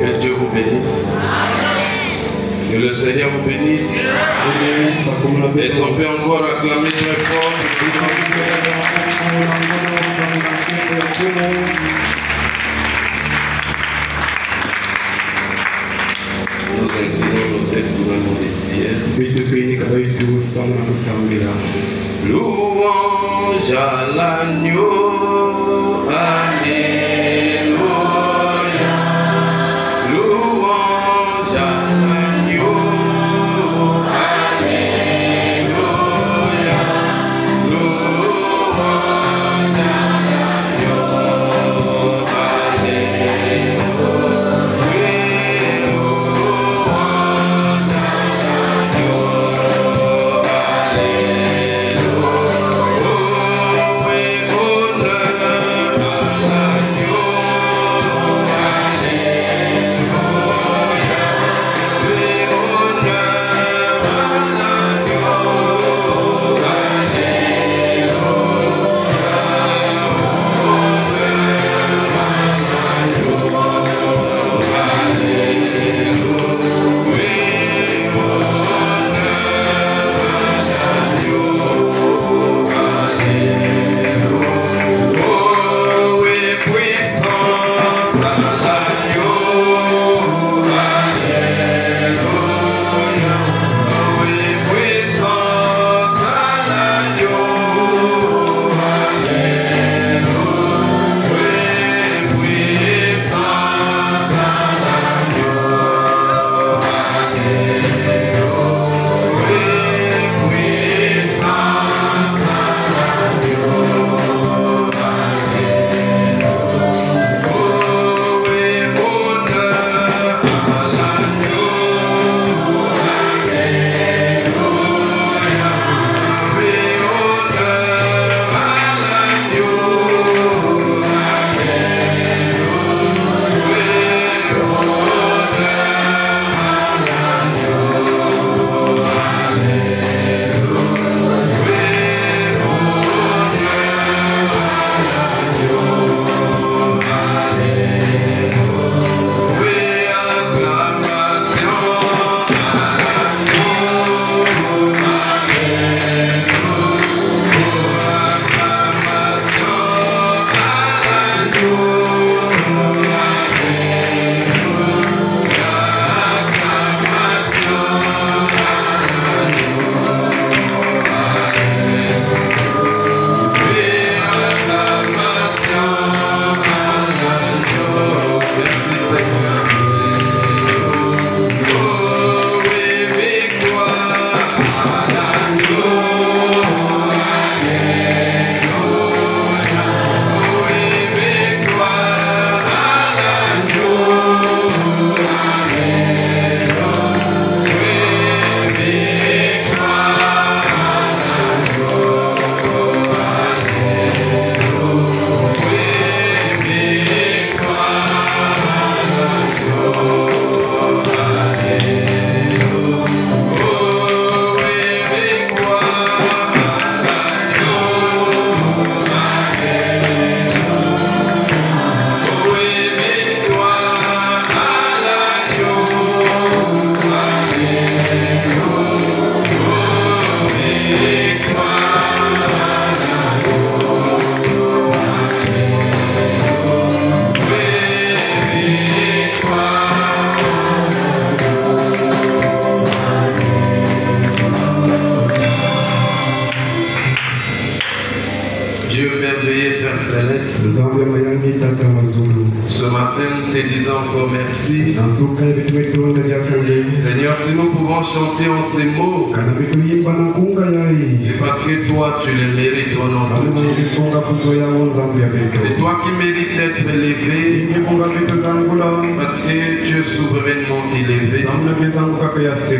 Que Dieu vous bénisse. Que le Seigneur vous bénisse. Et on peut encore acclamer très fort. Nous inclinons nos têtes pour un moment de prière. Louange à l'agneau. Alléluia. Louange à l'agneau. Alléluia. Louange à l'agneau. Alléluia. Ce matin, nous te disons encore merci. Seigneur, si nous pouvons chanter en ces mots, c'est parce que toi, tu les mérites au nom de Dieu. C'est toi qui mérites d'être élevé, parce que tu es souverainement élevé.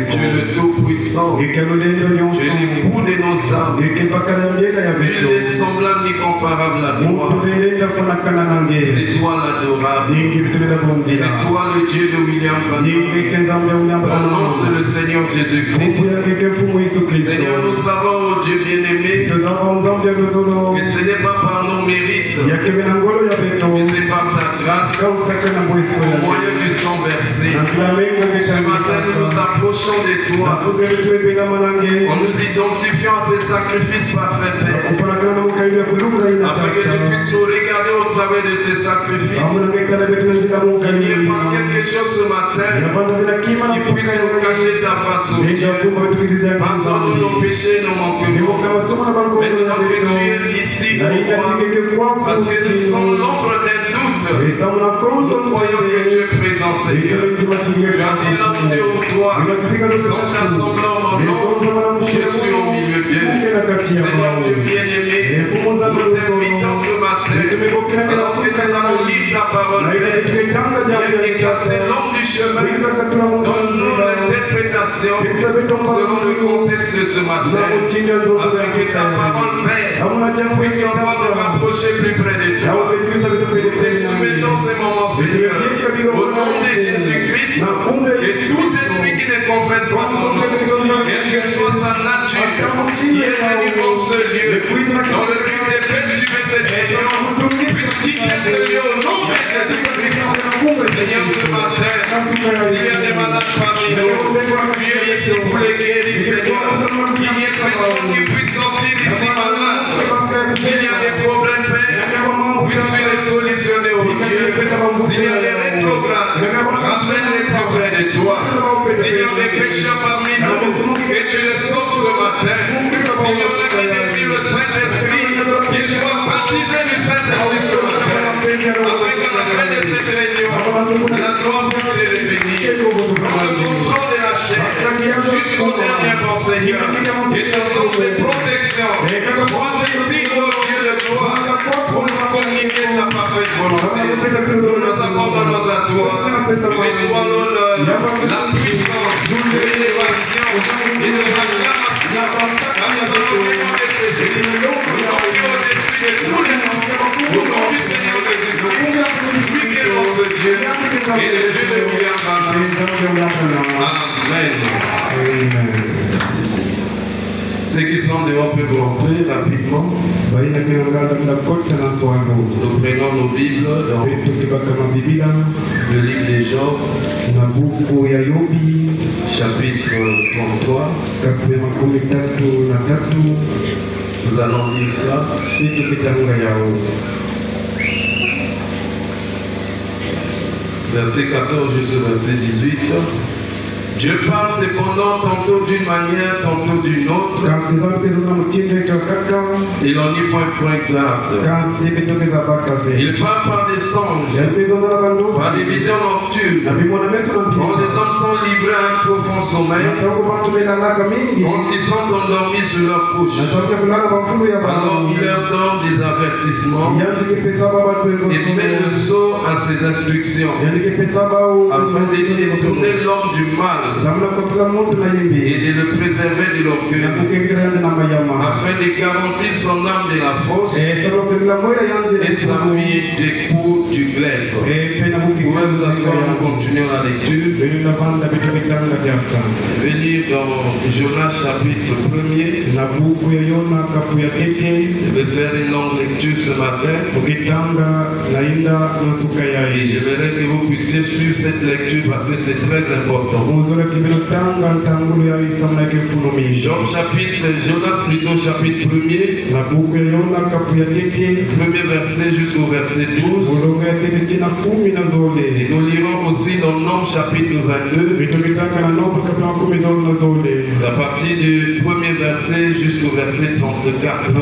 Tu es le Tout-Puissant. Tu es l'époux de nos âmes. Nul n'est semblable ni comparable à toi. C'est toi l'adorable. C'est toi le Dieu de William Branham. Ton nom c'est le Seigneur Jésus-Christ. Seigneur, nous savons, oh Dieu bien-aimé, que ce n'est pas par nos mérites, mais c'est par ta grâce, au moyen du sang versé. Ce matin, nous nous approchons de toi, en nous identifiant à ces sacrifices parfaits, Père, afin que tu puisses nous regarder au travers de ces sacrifices. Il n'y ait pas quelque chose ce matin qui puisse nous cacher ta face, oh Dieu. Pardonne-nous nos péchés, nos manquements. Maintenant que tu es ici, oh roi, parce que nous sommes l'ombre d'un doute, nous croyons que tu es présent, Seigneur. Tu as dit là où deux ou trois sont assemblés en mon nom, je suis au milieu d'eux. Seigneur Dieu bien-aimé, nous t'invitons ce matin, alors que nous allons lire ta parole, Père, viens écarter l'ombre du chemin, donne-nous l'interprétation selon le contexte de ce matin, afin que ta parole, Père, puisse encore nous rapprocher plus près de toi. Nous te soumettons ces moments, Seigneur, au nom de Jésus-Christ, que tout esprit qui ne confesse pas ton nom, quelle que soit sa nature, qui est venu dans ce lieu, dans le but de perturber cette maison, puisse quitter ce lieu au nom de Jésus-Christ. Seigneur, ce matin, s'il y a des malades parmi nous, tu es ici pour les guérir, Seigneur. Qu'il y ait personne qui puisse sortir ici malade. S'il y a des problèmes, Père, puisses-tu les solutionner, oh Dieu. S'il y a des rétrogrades, ramène-les plus près de toi. S'il y a des pécheurs parmi nous, que tu les sauves ce matin. S'il y en a qui désirent le Saint-Esprit, qu'ils soient baptisés du Saint-Esprit ce matin. Après qu'à la fin de cette réunion, la gloire puisse les revenir. Dans le contrôle de la chair, jusqu'au dernier bon Seigneur, et dans notre protection, sois ici, oh Dieu de gloire, pour nous communiquer ta parfaite volonté. Nous nous abandonnons à toi, nous reçois l'honneur, la puissance, l'élévation et de l'acclamation, car nous allons demander ceci. Nous confions au-dessus de tous les noms, au nom du Seigneur Jésus-Christ, lui qui est notre Dieu, et le Dieu de William Branham. Amen. Ceux qui sont dehors peuvent rentrer rapidement. Nous prenons nos Bibles dans le livre de Job, chapitre 33. Nous allons lire ça. Verset 14 jusqu'au verset 18. Dieu parle cependant tantôt d'une manière, tantôt d'une autre. Il en y point garde. Il parle par des songes, par des visions nocturnes. Quand les hommes sont livrés à un profond sommeil, quand ils sont endormis sur leur couche, alors il leur donne des avertissements et met le sceau à ses instructions, afin de détourner l'homme du mal et de le préserver de l'orgueil, afin de garantir son âme de la fosse et sa vie des coups du glaive. Vous pouvez vous asseoir, nous continuons la lecture. Je vais lire dans Jonas chapitre 1er. Je vais faire une longue lecture ce matin. Et je voudrais que vous puissiez suivre cette lecture parce que c'est très important. Jonas plutôt chapitre 1er, premier verset jusqu'au verset 12. Et nous lirons aussi dans Nombre chapitre 22, à partir du premier verset jusqu'au verset 34.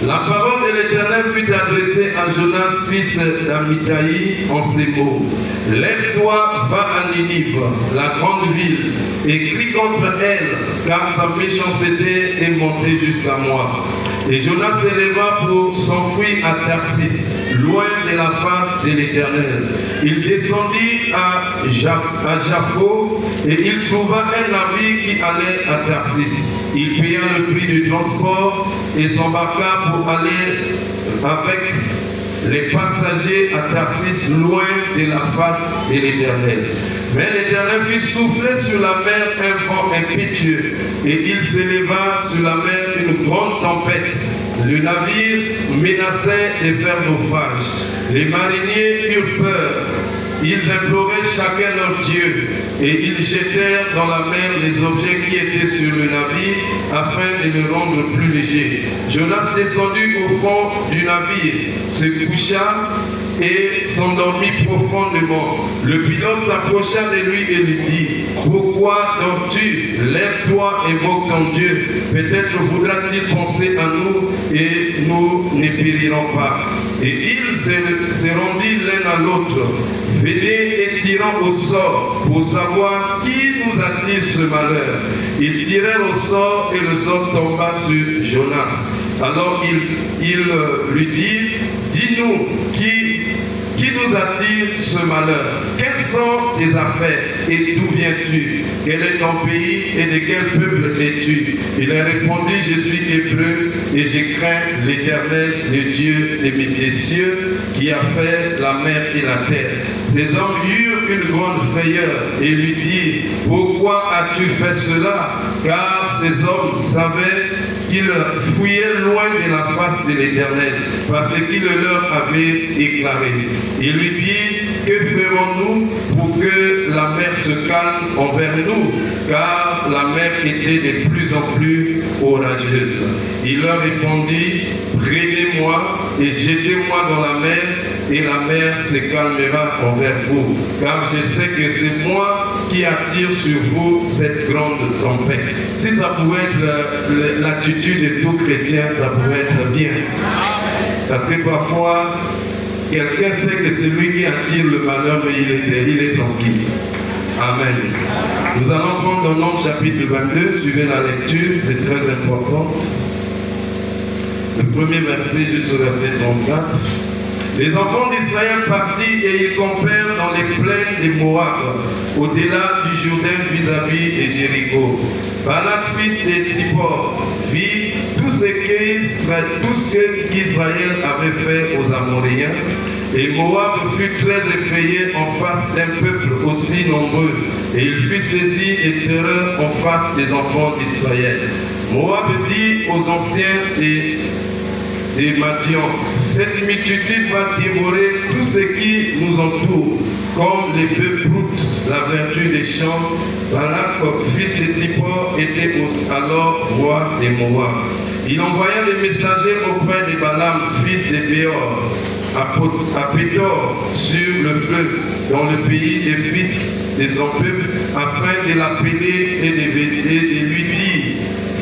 La parole de l'Éternel fut adressée à Jonas, fils d'Amittai, en ces mots. Lève-toi, va à Ninive, la grande ville, et crie contre elle, car sa méchanceté est montée jusqu'à moi. Et Jonas s'éleva pour s'enfuir à Tarsis, loin de la face de l'Éternel. Il descendit à Jaffo et il trouva un navire qui allait à Tarsis. Il paya le prix du transport et s'embarqua pour aller avec les passagers à Tarsis, loin de la face de l'Éternel. Mais l'Éternel fit souffler sur la mer un vent impétueux, et il s'éleva sur la mer une grande tempête. Le navire menaçait de faire naufrage. Les mariniers eurent peur. Ils imploraient chacun leur Dieu, et ils jetèrent dans la mer les objets qui étaient sur le navire, afin de le rendre plus léger. Jonas descendit au fond du navire, se coucha et s'endormit profondément. Le pilote s'approcha de lui et lui dit: pourquoi dors-tu? Lève-toi, invoque ton Dieu. Peut-être voudra-t-il penser à nous et nous ne périrons pas. Et ils se rendirent l'un à l'autre, venez et tirant au sort pour savoir qui nous attire ce malheur. Ils tirèrent au sort et le sort tomba sur Jonas. Alors il lui dit: dis-nous, qui nous attire ce malheur? Quelles sont tes affaires et d'où viens-tu? Quel est ton pays et de quel peuple es-tu? Il a répondu: je suis hébreu et je crains l'Éternel, le Dieu des cieux, qui a fait la mer et la terre. Ces hommes eurent une grande frayeur et lui dirent: pourquoi as-tu fait cela? Car ces hommes savaient qu'ils fouillaient loin de la face de l'Éternel, parce qu'il leur avait déclaré. Il lui dit: que ferons-nous pour que la mer se calme envers nous? Car la mer était de plus en plus orageuse. Il leur répondit: prenez-moi et jetez-moi dans la mer, et la mer se calmera envers vous. Car je sais que c'est moi qui attire sur vous cette grande tempête. Si ça pouvait être l'attitude de tout chrétien, ça pourrait être bien. Parce que parfois, quelqu'un sait que c'est lui qui attire le malheur, mais il est tranquille. Amen. Nous allons prendre le Nombre chapitre 22, suivez la lecture, c'est très important. Le premier verset jusqu'au verset 34. Les enfants d'Israël partirent et ils campèrent dans les plaines de Moab, au-delà du Jourdain vis-à-vis de Jéricho. Balak, fils de Tsippor, vit tout ce qu'Israël avait fait aux Amoréens, et Moab fut très effrayé en face d'un peuple aussi nombreux, et il fut saisi de terreur en face des enfants d'Israël. Moab dit aux anciens et Madian: cette multitude va dévorer tout ce qui nous entoure, comme les bœufs broutent la verdure des champs. Balak, fils de Tsippor, était alors roi de Moab. Il envoya des messagers auprès de Balaam, fils de Béor, à Pétor, sur le fleuve, dans le pays des fils de son peuple, afin de l'appeler et de lui dire: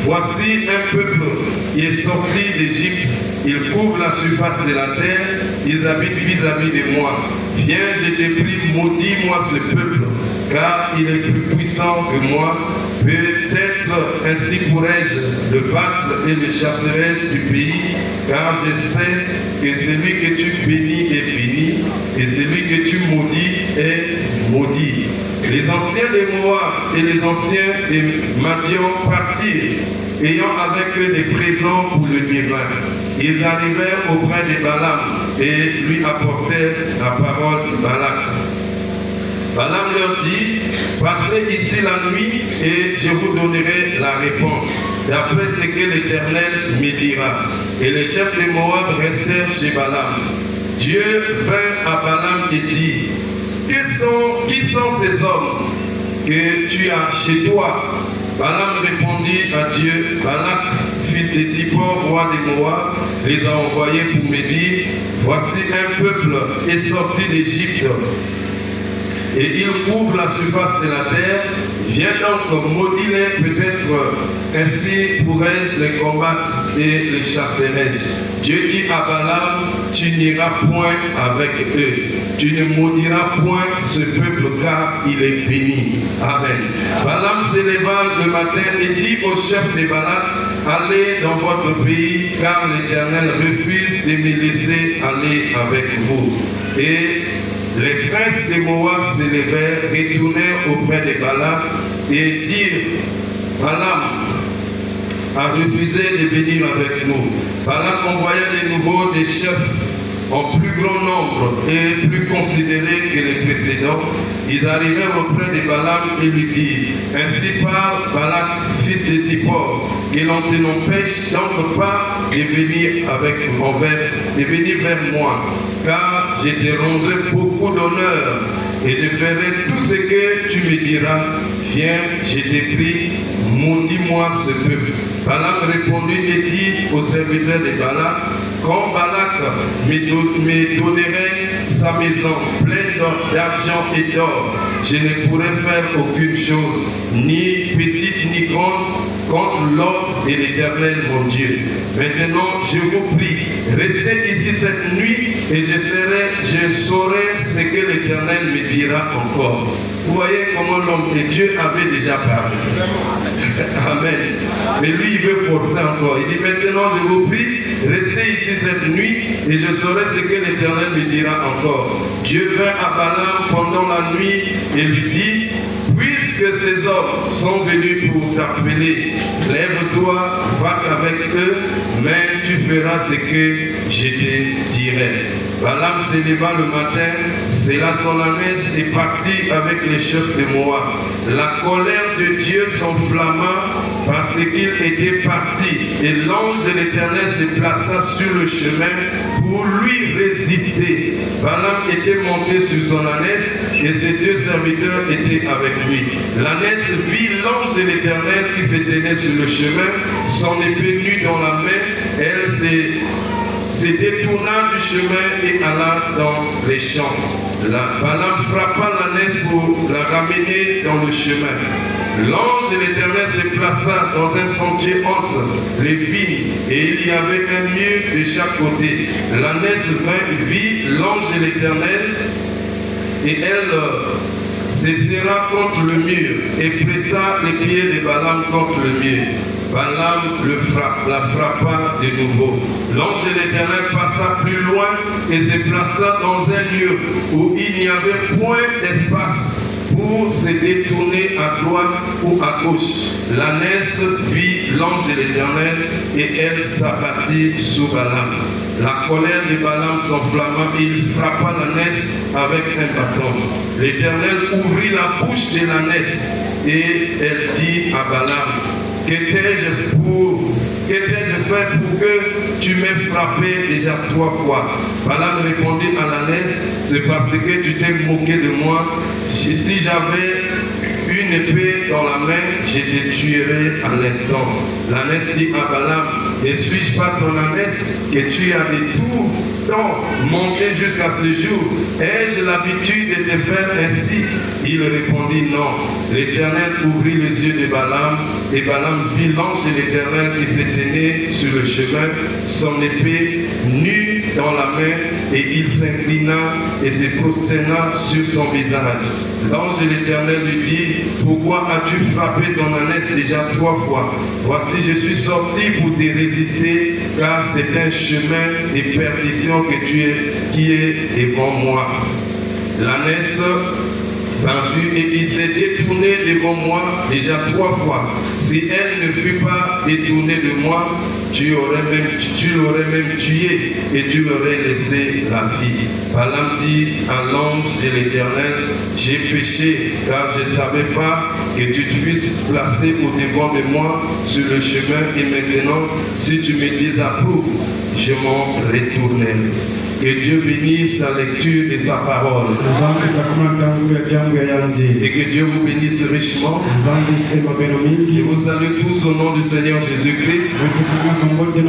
voici un peuple qui est sorti d'Égypte. Ils couvrent la surface de la terre, ils habitent vis-à-vis de moi. Viens, je te prie, maudis-moi ce peuple, car il est plus puissant que moi. Peut-être ainsi pourrais-je le battre et le chasserai-je du pays, car je sais que celui que tu bénis est béni, et celui que tu maudis est maudit. Les anciens de Moab et les anciens de Madian partirent, ayant avec eux des présents pour le divin. Ils arrivèrent auprès de Balaam et lui apportèrent la parole de Balak. Balaam leur dit: passez ici la nuit et je vous donnerai la réponse, d'après ce que l'Éternel me dira. Et les chefs de Moab restèrent chez Balaam. Dieu vint à Balaam et dit: qui sont ces hommes que tu as chez toi? Balaam répondit à Dieu: Balak, fils de Tsippor, roi de Moab, les a envoyés pour me dire: voici un peuple est sorti d'Égypte, et il couvre la surface de la terre. Viens donc, maudis-les, peut-être ainsi pourrais-je les combattre et les chasserai-je. Dieu dit à Balaam: tu n'iras point avec eux, tu ne maudiras point ce peuple, car il est béni. Amen. Balaam s'éleva le matin et dit au chef de Balak: allez dans votre pays, car l'Éternel refuse de me laisser aller avec vous. Et les princes de Moab s'élevèrent, retournèrent auprès de Balak et dirent: Balaam, a refusé de venir avec nous. Balak envoya de nouveau des chefs en plus grand nombre et plus considérés que les précédents. Ils arrivèrent auprès de Balaam et lui dirent: ainsi parle Balak, fils de Zippor, que l'on ne t'empêche donc pas de venir vers moi, car je te rendrai beaucoup d'honneur et je ferai tout ce que tu me diras. Viens, je te prie, maudis-moi ce peuple. Balaam répondit et dit aux serviteurs de Balak: quand Balak me donnerait sa maison pleine d'argent et d'or, je ne pourrais faire aucune chose, ni petite ni grande, contre l'ordre de l'Éternel mon Dieu. Maintenant, je vous prie, restez ici cette nuit et je saurai ce que l'Éternel me dira encore. Vous voyez comment l'homme de Dieu avait déjà parlé. Amen. Mais lui, il veut forcer encore. Il dit: maintenant, je vous prie, restez ici cette nuit et je saurai ce que l'Éternel me dira encore. Dieu vint à Balaam pendant la nuit et lui dit: puisque ces hommes sont venus pour t'appeler, lève-toi, va avec eux, mais tu feras ce que je te dirai. Balaam s'éleva le matin, scella son ânesse et partit avec les chefs de Moab. La colère de Dieu s'enflamma parce qu'il était parti, et l'ange de l'Éternel se plaça sur le chemin pour lui résister. Balaam était monté sur son ânesse et ses deux serviteurs étaient avec lui. L'ânesse vit l'ange de l'Éternel qui se tenait sur le chemin, son épée nue dans la main. Elle se détourna du chemin et alla dans les champs. Balaam frappa l'ânesse pour la ramener dans le chemin. L'ange de l'Éternel se plaça dans un sentier entre les vignes et il y avait un mur de chaque côté. L'ânesse vit l'ange de l'Éternel et elle se serra contre le mur et pressa les pieds de Balaam contre le mur. Balaam la frappa de nouveau. L'ange de l'Éternel passa plus loin et se plaça dans un lieu où il n'y avait point d'espace pour se détourner à droite ou à gauche. L'ânesse vit l'ange de l'Éternel et elle s'abattit sur Balaam. La colère de Balaam s'enflamma et il frappa l'ânesse avec un bâton. L'Éternel ouvrit la bouche de l'ânesse et elle dit à Balaam: qu'ai-je fait pour que tu m'aies frappé déjà 3 fois? Balaam répondit à l'ânesse: c'est parce que tu t'es moqué de moi. Si j'avais une épée dans la main, je te tuerais à l'instant. L'ânesse dit à Balaam: ne suis-je pas ton ânesse que tu as de tout temps monté jusqu'à ce jour? Ai-je l'habitude de te faire ainsi? Il répondit: non. L'Éternel ouvrit les yeux de Balaam et Balaam vit l'ange de l'Éternel qui se tenait sur le chemin, son épée nue dans la main, et il s'inclina et se prosterna sur son visage. L'ange de l'Éternel lui dit: pourquoi as-tu frappé ton ânesse déjà 3 fois? Voici, je suis sorti pour te résister, car c'est un chemin de perdition qui est devant moi. L'ânesse m'a vu et il s'est détourné devant moi déjà 3 fois. Si elle ne fut pas détournée de moi, tu l'aurais même tué et tu l'aurais laissé la vie. Balaam dit à l'ange de l'Éternel: j'ai péché car je ne savais pas que tu te fusses placé au devant de moi sur le chemin, et maintenant si tu me désapprouves, je m'en retournerai. Que Dieu bénisse la lecture de sa parole. Et que Dieu vous bénisse richement. Je vous salue tous au nom du Seigneur Jésus-Christ. Tu peux te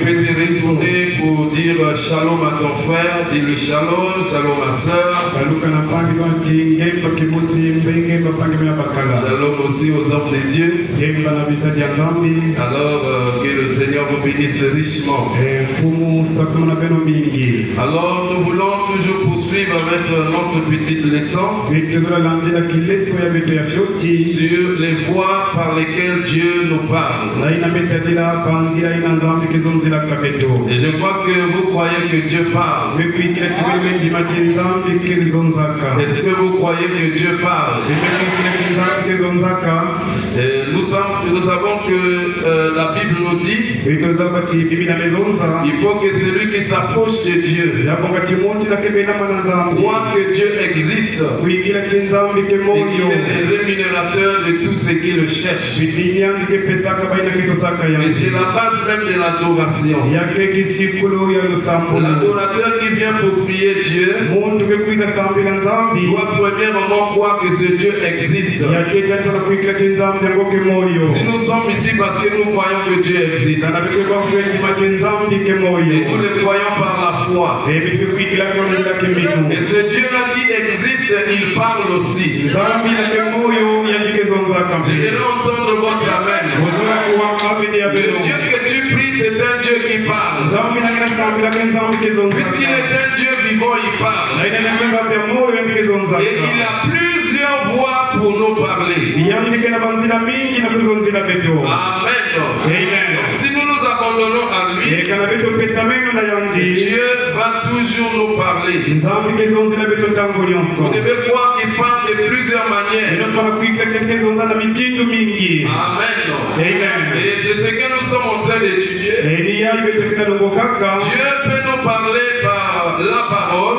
retourner pour dire shalom à ton frère, dis-lui shalom, shalom à sœur. Shalom aussi aux hommes de Dieu. Alors que le Seigneur vous bénisse richement. Alors nous voulons toujours poursuivre avec notre petite leçon sur les voies par lesquelles Dieu nous parle. Et je crois que vous croyez que Dieu parle. Est-ce que vous croyez que Dieu parle? Nous nous savons que la Bible nous dit il faut que celui qui s'approche de Dieu croit que Dieu existe et qu'il est le rémunérateur de tout ce qui le cherche. Et c'est la base même de l'adoration. L'adorateur qui vient pour prier Dieu doit premièrement croire que ce Dieu existe. Si nous sommes ici parce que nous croyons que Dieu existe, et nous le croyons par la foi, et ce Dieu-là qui existe, il parle aussi. Je vais entendre votre amen. Le Dieu que tu pries, c'est un Dieu qui parle. Puisqu'il est un Dieu vivant, il parle. Et il a plusieurs voix pour nous parler. Amen. Si nous nous abandonnons à lui, Dieu va toujours nous parler. Vous devez croire qu'il parle de plusieurs manières. Amen. Et c'est ce que nous sommes en train d'étudier. Dieu peut nous parler par la parole.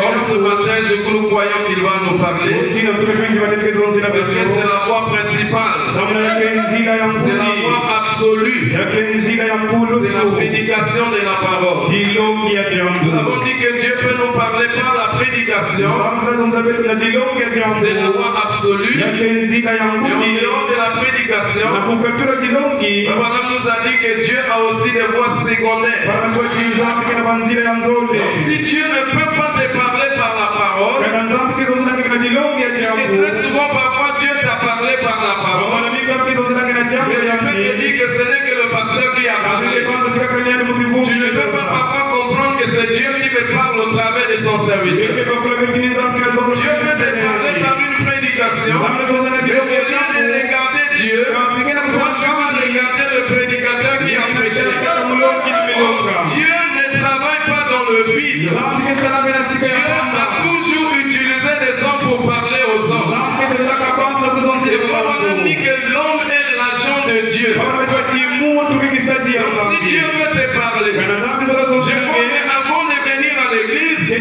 Comme ce matin, nous croyons qu'il va nous parler. Parce que c'est la voie principale. C'est la voie absolue. C'est la prédication de la parole. Nous avons dit que Dieu peut nous parler par la prédication. C'est la voie absolue. Et en dehors de la prédication, Abraham nous a dit que Dieu a aussi des voies secondaires. Donc, si Dieu ne peut pas te parler par la parole, et très souvent parfois Dieu t'a parlé par la parole, mais je peux te dire que ce n'est que le pasteur qui a parlé. Tu ne peux pas parfois comprendre que c'est Dieu qui me parle au travers de son serviteur. Dieu peut te parler par une prédication, mais au lieu de regarder Dieu, toi tu vas regarder le prédicateur qui a prêché. Dieu ne travaille pas dans le vide. Dieu a toujours utilisé des hommes pour parler aux hommes. Et Abraham dit que l'homme est l'agent de Dieu. Donc, si Dieu veut te parler, je crois qu'avant de venir à l'église, tu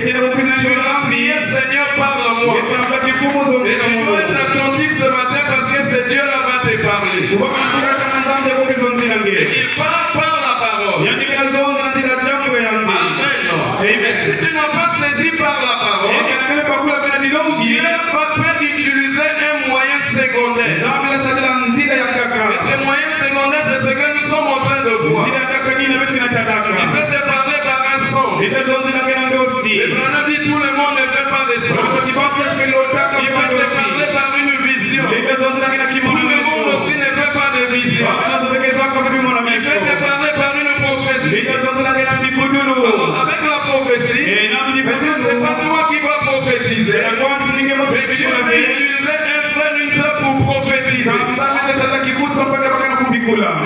vas prier, Seigneur, parle-moi. Et tu dois être attentif ce matin parce que ce Dieu-là va te parler. Et il parle par la parole. Amen. Mais si tu n'as pas saisi par la parole, Dieu va peut utiliser un moyen secondaire. Et ce moyen secondaire, c'est ce que nous sommes en train de voir. Il peut te parler par un son. Et Branham dit tout le monde ne fait pas de son. Il peut te parler par une vision. Tout le monde aussi ne fait pas de vision. Il peut te parler par une prophétie. Alors, avec la prophétie, c'est pas toi qui vas prophétiser. Mais Dieu va utiliser un frère, une soeur pour prophétiser.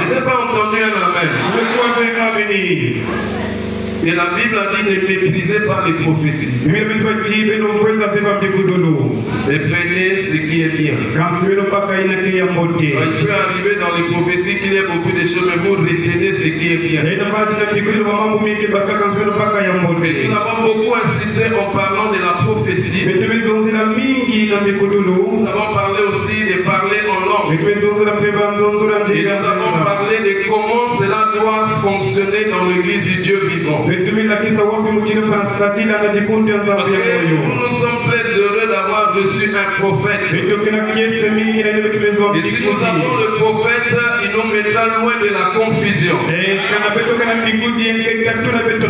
Je n'ai pas entendu un amen. Et la Bible a dit ne méprisez pas les prophéties. Mais prenez ce qui est bien. Il peut arriver dans les prophéties qu'il y ait beaucoup de choses, mais vous retenez ce qui est bien. Et nous avons beaucoup insisté en parlant de la prophétie. Nous avons parlé aussi de parler en langue. Et nous avons parlé de comment cela doit fonctionner dans l'église du Dieu vivant. Parce que nous sommes très heureux d'avoir reçu un prophète. Et si nous avons le prophète, il nous mettra loin de la confusion.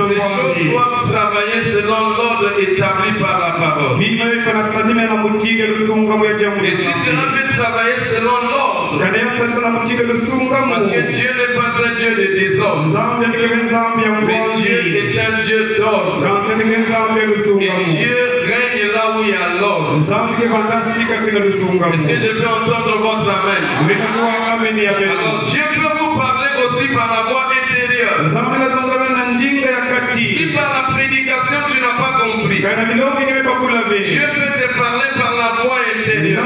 Ces choses doivent travailler selon l'ordre établi par la parole. Et si cela peut travailler selon l'ordre, parce que Dieu n'est pas un Dieu de désordre, mais Dieu est un Dieu d'ordre. Et Dieu règne là où il y a l'ordre. Est-ce que je peux entendre votre amen? Alors Dieu peut vous parler aussi par la voie intérieure. Si par la prédication tu n'as pas compris, Dieu peut te parler par la voie intérieure.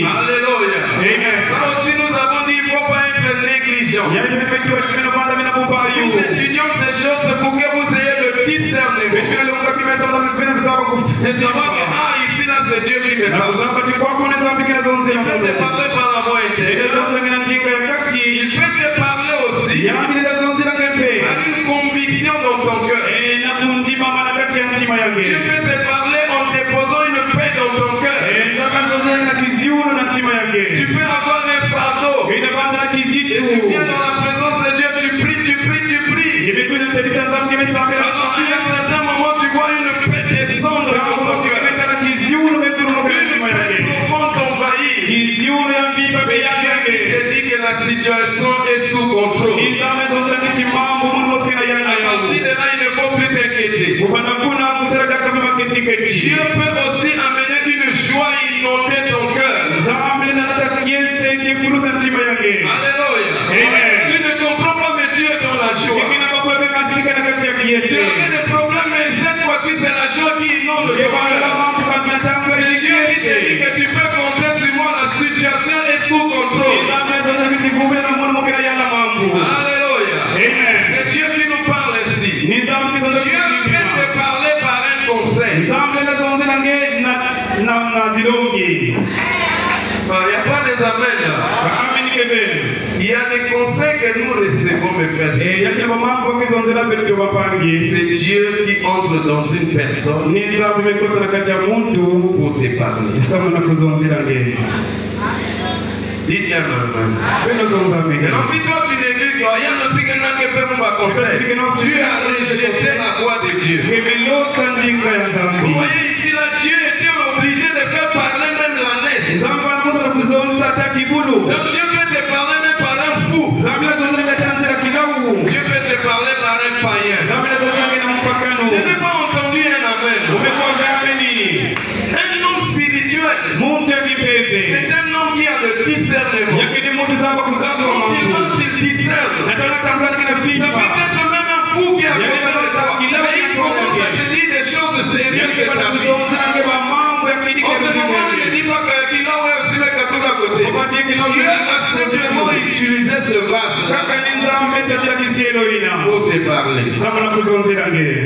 Alléluia. Ça aussi nous avons dit, il ne faut pas être négligent. Nous étudions ces choses pour que vous ayez le discernement. Et savoir que ici là c'est Dieu qui me parle. Il peut te parler par la voix intérieure. Il peut te parler aussi par une conviction dans ton cœur. Dieu peut te parler en déposant une paix dans ton cœur. Tu peux avoir un fardeau. Et tu viens dans la présence de Dieu, tu pries. Alors à un certain moment, tu vois une paix descendre dans ton cœur. Une paix profonde t'envahit. C'est Dieu qui te dit que la situation est sous contrôle. À partir de là, il ne faut plus t'inquiéter. Dieu peut aussi amener une joie inonder ton cœur. Alléluia. Tu ne comprends pas, mais Dieu est dans la joie. Tu avais des problèmes, mais cette fois-ci, c'est la joie qui inonde ton cœur. C'est Dieu qui te dit que tu peux compter sur moi, la situation est sous contrôle. Alléluia. C'est Dieu qui nous parle ici. Dieu peut te parler par un conseil. Il n'y a pas des amens. Il y a des conseils que nous recevons, mes frères. C'est Dieu qui entre dans une personne pour te parler. Dites Amen. Et si toi tu négliges, il y a aussi quelqu'un qui peut nous conseiller. Tu as rejeté la voix de Dieu. Vous voyez ici, là, Dieu était obligé de faire parler même la naisse. Donc Dieu peut te parler même par un fou. Dieu peut te parler par un païen. Je n'ai pas entendu un amen. Un homme spirituel, c'est un homme qui a le discernement. Quand il marche, il discerne. Ça peut être même un fou qui a côté de toi. Mais il commence à te dire des choses sérieuses de ta vie. En ce moment, il ne dit pas qu'il a aussi le gâteau à côté. Dieu a simplement utilisé ce vase pour te parler.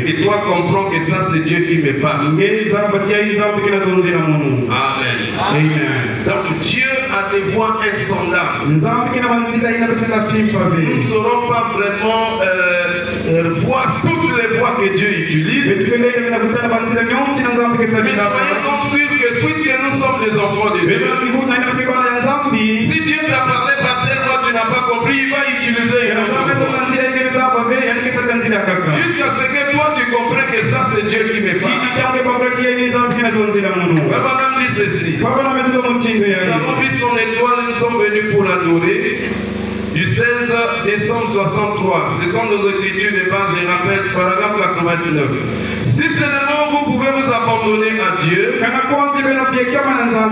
Et toi comprends que ça c'est Dieu qui me parle. Amen. Donc Dieu a des voix insondables. Nous ne saurons pas vraiment voir toutes les voix que Dieu utilise. Mais soyez donc sûrs que puisque nous sommes les enfants de Dieu, si Dieu t'a parlé par telle voix, tu n'as pas compris, il va utiliser une autre voix. Jusqu'à ce que toi tu comprennes que ça c'est Dieu qui me parle. Madame dit ceci. Nous avons vu son étoile, nous sommes venus pour l'adorer. Du 16 décembre 63, ce sont nos écritures de base, je rappelle, paragraphe 89. Si seulement vous pouvez vous abandonner à Dieu,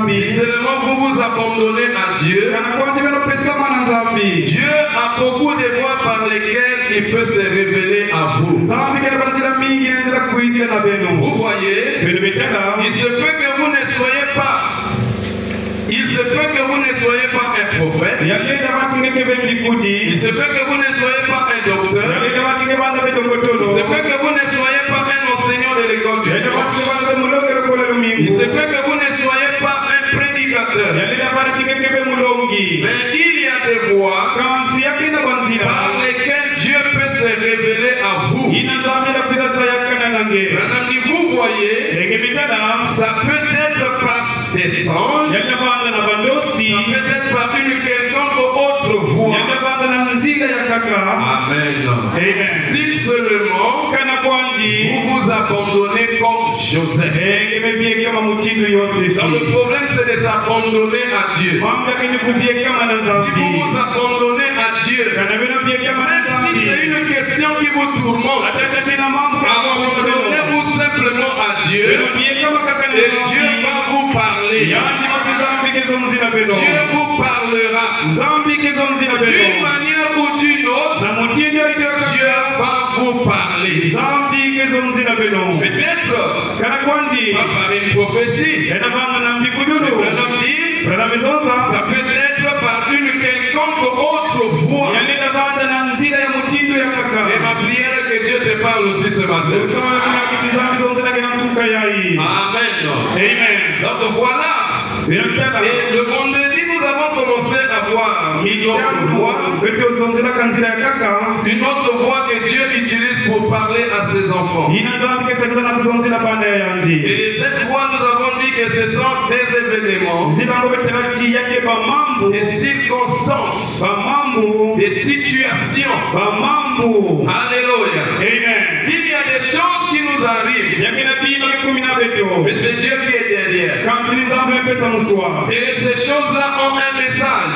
si seulement vous vous abandonnez à Dieu, Dieu a beaucoup de voies par lesquelles il peut se révéler à vous. Vous voyez, il se peut que vous ne soyez pas. Il se peut que vous ne soyez pas un prophète. Il se peut que vous ne soyez pas un docteur. Il se peut que vous ne soyez pas un enseignant de l'école du dimanche. Il se peut que vous ne soyez pas un prédicateur. Mais il y a des voies par lesquelles Dieu peut se révéler à vous. Madame, vous voyez, ça peut être par ses anges, ça peut être par une quelconque autre voie. Amen. Si seulement vous vous abandonnez comme Joseph. Donc le problème c'est de s'abandonner à Dieu. Si vous vous abandonnez à Dieu, même si c'est une question qui vous tourmente, abandonnez-vous simplement à Dieu et Dieu va vous parler. Dieu vous parlera d'une manière ou d'une autre. Dieu va vous parler. Peut-être pas par une prophétie. Le matin. Amen. Donc voilà. Et le vendredi, nous avons commencé à voir une autre voix que Dieu utilise pour parler à ses enfants. Et cette fois, nous avons dit que ce sont des événements, des circonstances, des situations. Alléluia. Amen. Il y a des choses qui nous arrivent, mais c'est Dieu qui est derrière. Et ces choses-là ont un message.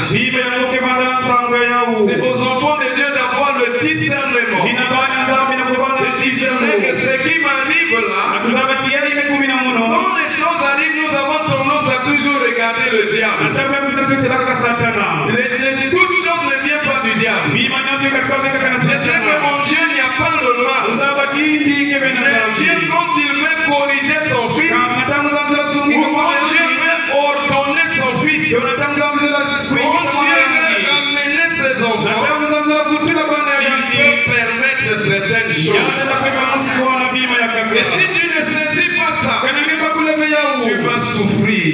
C'est aux enfants de Dieu d'avoir le discernement. De discerner que ce qui m'arrive là, quand les choses arrivent, nous avons tendance à toujours regarder le diable. Toute chose ne vient pas du diable. Je sais que mon Dieu n'y a pas le mal. Mais Dieu, quand il veut corriger son fils, ou quand Dieu veut ordonner son fils, quand Dieu veut amener ses enfants, il peut permettre certaines choses. Et si tu ne saisis pas ça, tu vas souffrir.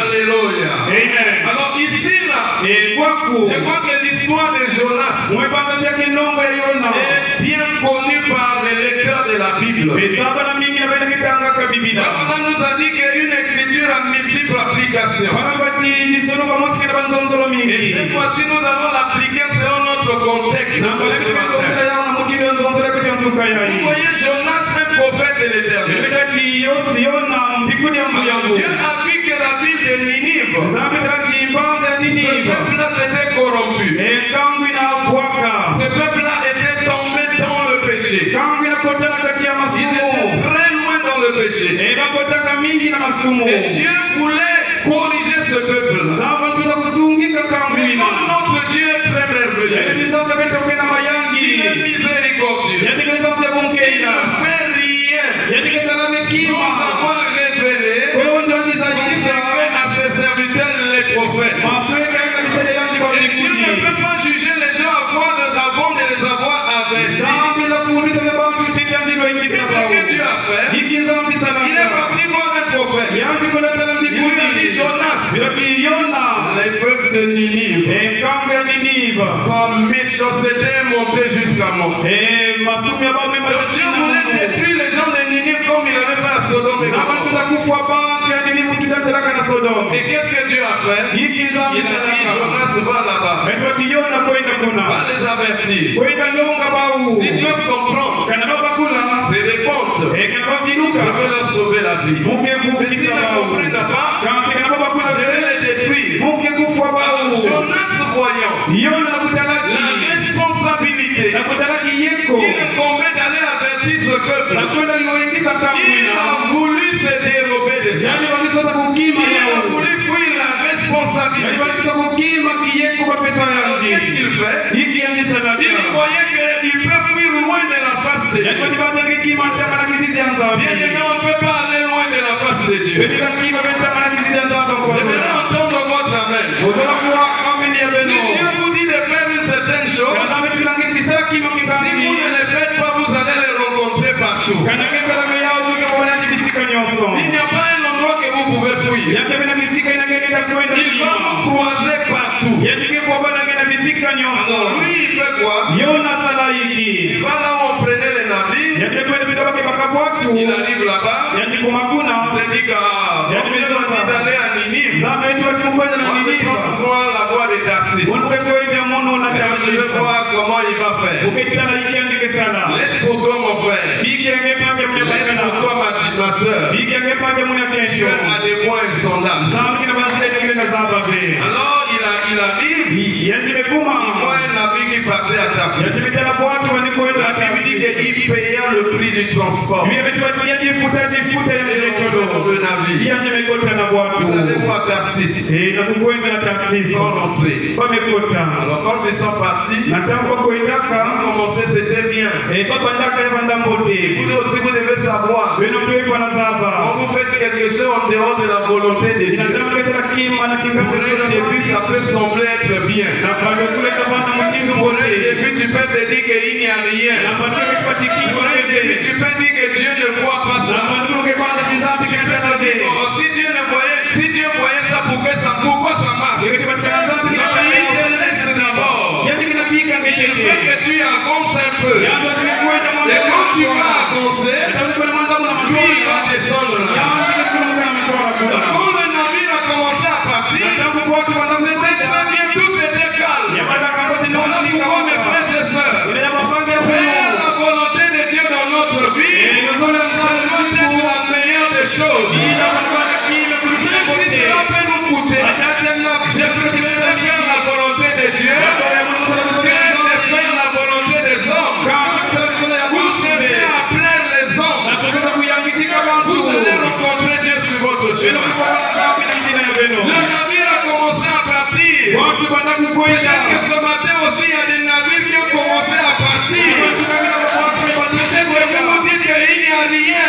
Alléluia. Alors ici, là, je crois que l'histoire de Jonas est bien connue par les lecteurs de la Bible. La Bible nous a dit qu'une écriture a multiples applications. Et cette fois-ci, nous allons l'appliquer selon notre contexte. Vous voyez Jonas, un prophète de l'Éternel. Dieu a vu que la ville de Ninive, ce peuple-là s'était corrompu. Ce peuple-là était tombé dans le péché. Il était très loin dans le péché. Et Dieu voulait corriger ce peuple-là. Mais comme notre Dieu est très merveilleux, il est miséricordieux, il ne fait rien sans avoir révélé son secret à ses serviteurs les prophètes. Et Dieu ne peut pas juger les gens avant de les avoir avertis. C'est ce que Dieu a fait. Il est parti voir un prophète. Il lui a dit Jonas, les peuples de Ninive, sa méchanceté est montée jusqu'à moi. Donc Dieu voulait détruire les gens de Ninive comme il avait fait à Sodome et Gomorrhe. Et qu'est-ce que Dieu a fait? Il a dit Jonas va là-bas. Va les avertir. S'ils peuvent comprendre, se répondre, je vais leur sauver la vie. Mais s'ils ne comprennent pas, je vais les détruire. Alors Jonas voyant la responsabilité il incombait d'aller avertir ce peuple, il a voulu se dérober de ça. Il a voulu fuir la responsabilité. Alors qu'est-ce qu'il fait? Il croyait qu'il peut fuir loin de la face de Dieu. Bien aimé, on ne peut pas aller loin de la face de Dieu. J'aimerais entendre votre amen. Si Dieu vous dit de faire une certaine chose, si vous ne le faites pas, vous allez les rencontrer partout. Il n'y a pas un endroit que vous pouvez fuir. Il va vous croiser partout. Alors lui, il fait quoi? Il va là où on prenait les navires. Il arrive là-bas. Il se dit d'aller à Ninive. Moi, je prends la voie de Tarsis. Je vais voir comment il va faire. Laisse pour toi mon frère. Laisse pour toi ma soeur. Dieu a des voies insondables. Alors il arrive. Il voit un navire qui partait à Tarsis. La Bible dit qu'il paya le prix du transport. Le navire. Vous allez voir Tarsis. Sans rentrer. Alors quand ils sont partis, commencé c'était bien. Écoutez aussi, vous devez savoir, quand vous faites quelque chose en dehors de la volonté de Dieu, début, ça peut sembler être bien. Pour un début, tu peux te dire qu'il n'y a rien. Pour un début, tu peux dire que Dieu ne voit pas ça. Si Dieu voyait ça, pourquoi ça marche? Il te laisse d'abord. Il veut que tu avances un peu. Et quand tu vas avancer, lui il va descendre là. Quand le navire a commencé à partir, c'était très bien, tout était calme. Voilà pourquoi mes frères et sœurs, faire la volonté de Dieu dans notre vie, ça doit être la meilleure des choses. Même si cela peut nous coûter, je préfère faire la volonté de Dieu que de faire la volonté des hommes. Vous cherchez à plaire les hommes, vous allez rencontrer Dieu sur votre chemin. Le navire a commencé à partir. Peut-être que ce matin aussi il y a des navires qui ont commencé à partir. Peut-être que vous vous dites qu'il n'y a rien.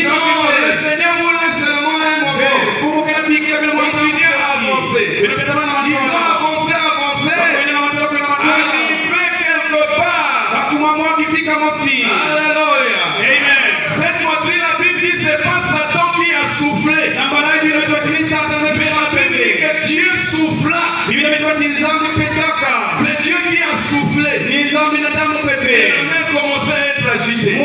Non, le Seigneur vous laisse seulement un moment. Continuez à avancer. Ils ont avancé. Arrivé quelque part. Alléluia. Amen. Cette fois-ci, la Bible dit que ce n'est pas Satan qui a soufflé. Mais la Bible dit que Dieu souffla. C'est Dieu qui a soufflé. Et la mer commençait à être agitée.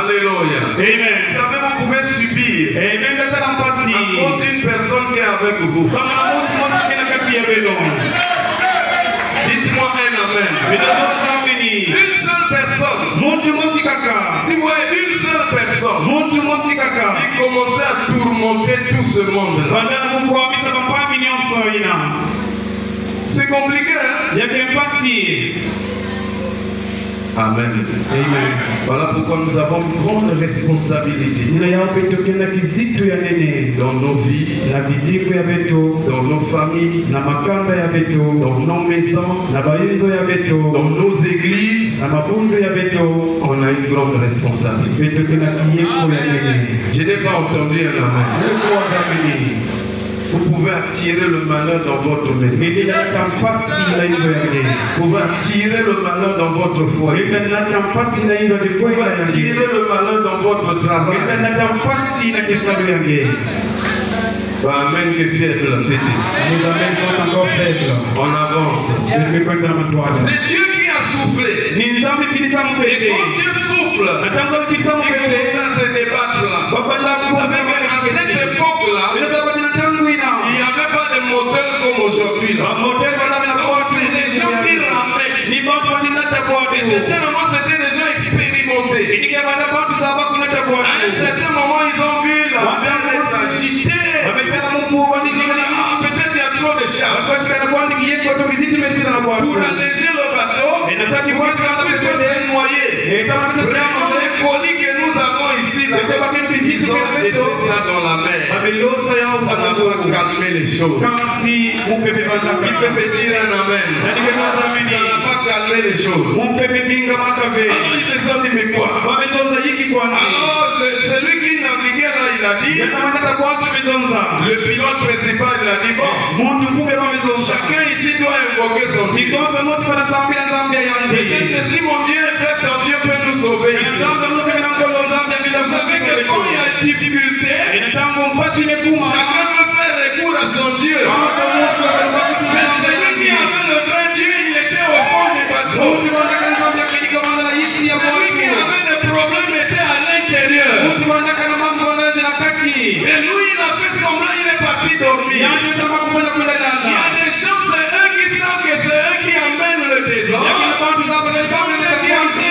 Alléluia. Amen. Vous savez, vous pouvez subir à cause d'une personne qui est avec vous. Dites-moi un amen. Une seule personne. Une seule personne. Il commençait à tourmenter tout ce monde-là. C'est compliqué, hein? Amen. Amen. Voilà pourquoi nous avons une grande responsabilité dans nos vies, dans nos familles, dans nos maisons, dans nos églises. On a une grande responsabilité. Je n'ai pas entendu un amen. Vous pouvez attirer le malheur dans votre maison. Vous pouvez attirer le malheur dans votre foyer. Vous pouvez attirer le malheur dans votre travail. Amen, que faible la tête. On avance. C'est Dieu qui a soufflé. Et quand Dieu souffle, il commence à se débattre là. Vous savez qu'à cette époque-là, il n'y avait pas de moteur comme aujourd'hui. C'est des gens qui ramaient. Et certainement, c'était des gens expérimentés. À un certain moment, ils ont vu la mer être agitée. Peut-être il y a trop de charges. Pour alléger le bateau, il faut se noyer. Les colis que nous avons ici, ils ont jeté ça dans la mer. Ça n'a pas calmé les choses. Qui peut me dire un amen? Ça n'a pas calmé les choses. Alors ils se sont dit, mais quoi? Alors celui qui naviguait là, il a dit, le pilote principal, il a dit, bon, chacun ici doit invoquer son Dieu. Peut-être que si mon Dieu est fait, ton Dieu peut nous sauver ici. Vous savez que quand il y a une difficulté, chacun peut faire recours à son Dieu. Mais celui qui avait le vrai Dieu, il était au fond du bateau. Celui qui avait des problèmes était à l'intérieur. Et lui, il a fait semblant, il est parti dormir. Il y a des gens, c'est eux qui savent que c'est eux qui amènent le désordre. C'est eux qui amènent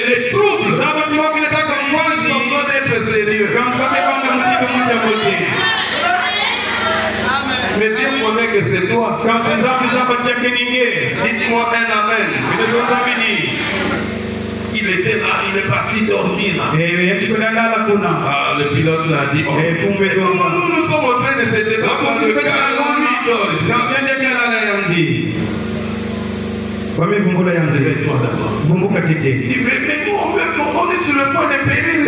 les troubles. Ils sont doivent être sérieux. Mais Dieu connaît que c'est toi. Dites-moi un amen. Il était là, il est parti dormir là. Ah, le pilote l'a dit. Oh. Nous sommes en train de se débattre parce que quand lui dort. Mais nous, on est sur le point de périr.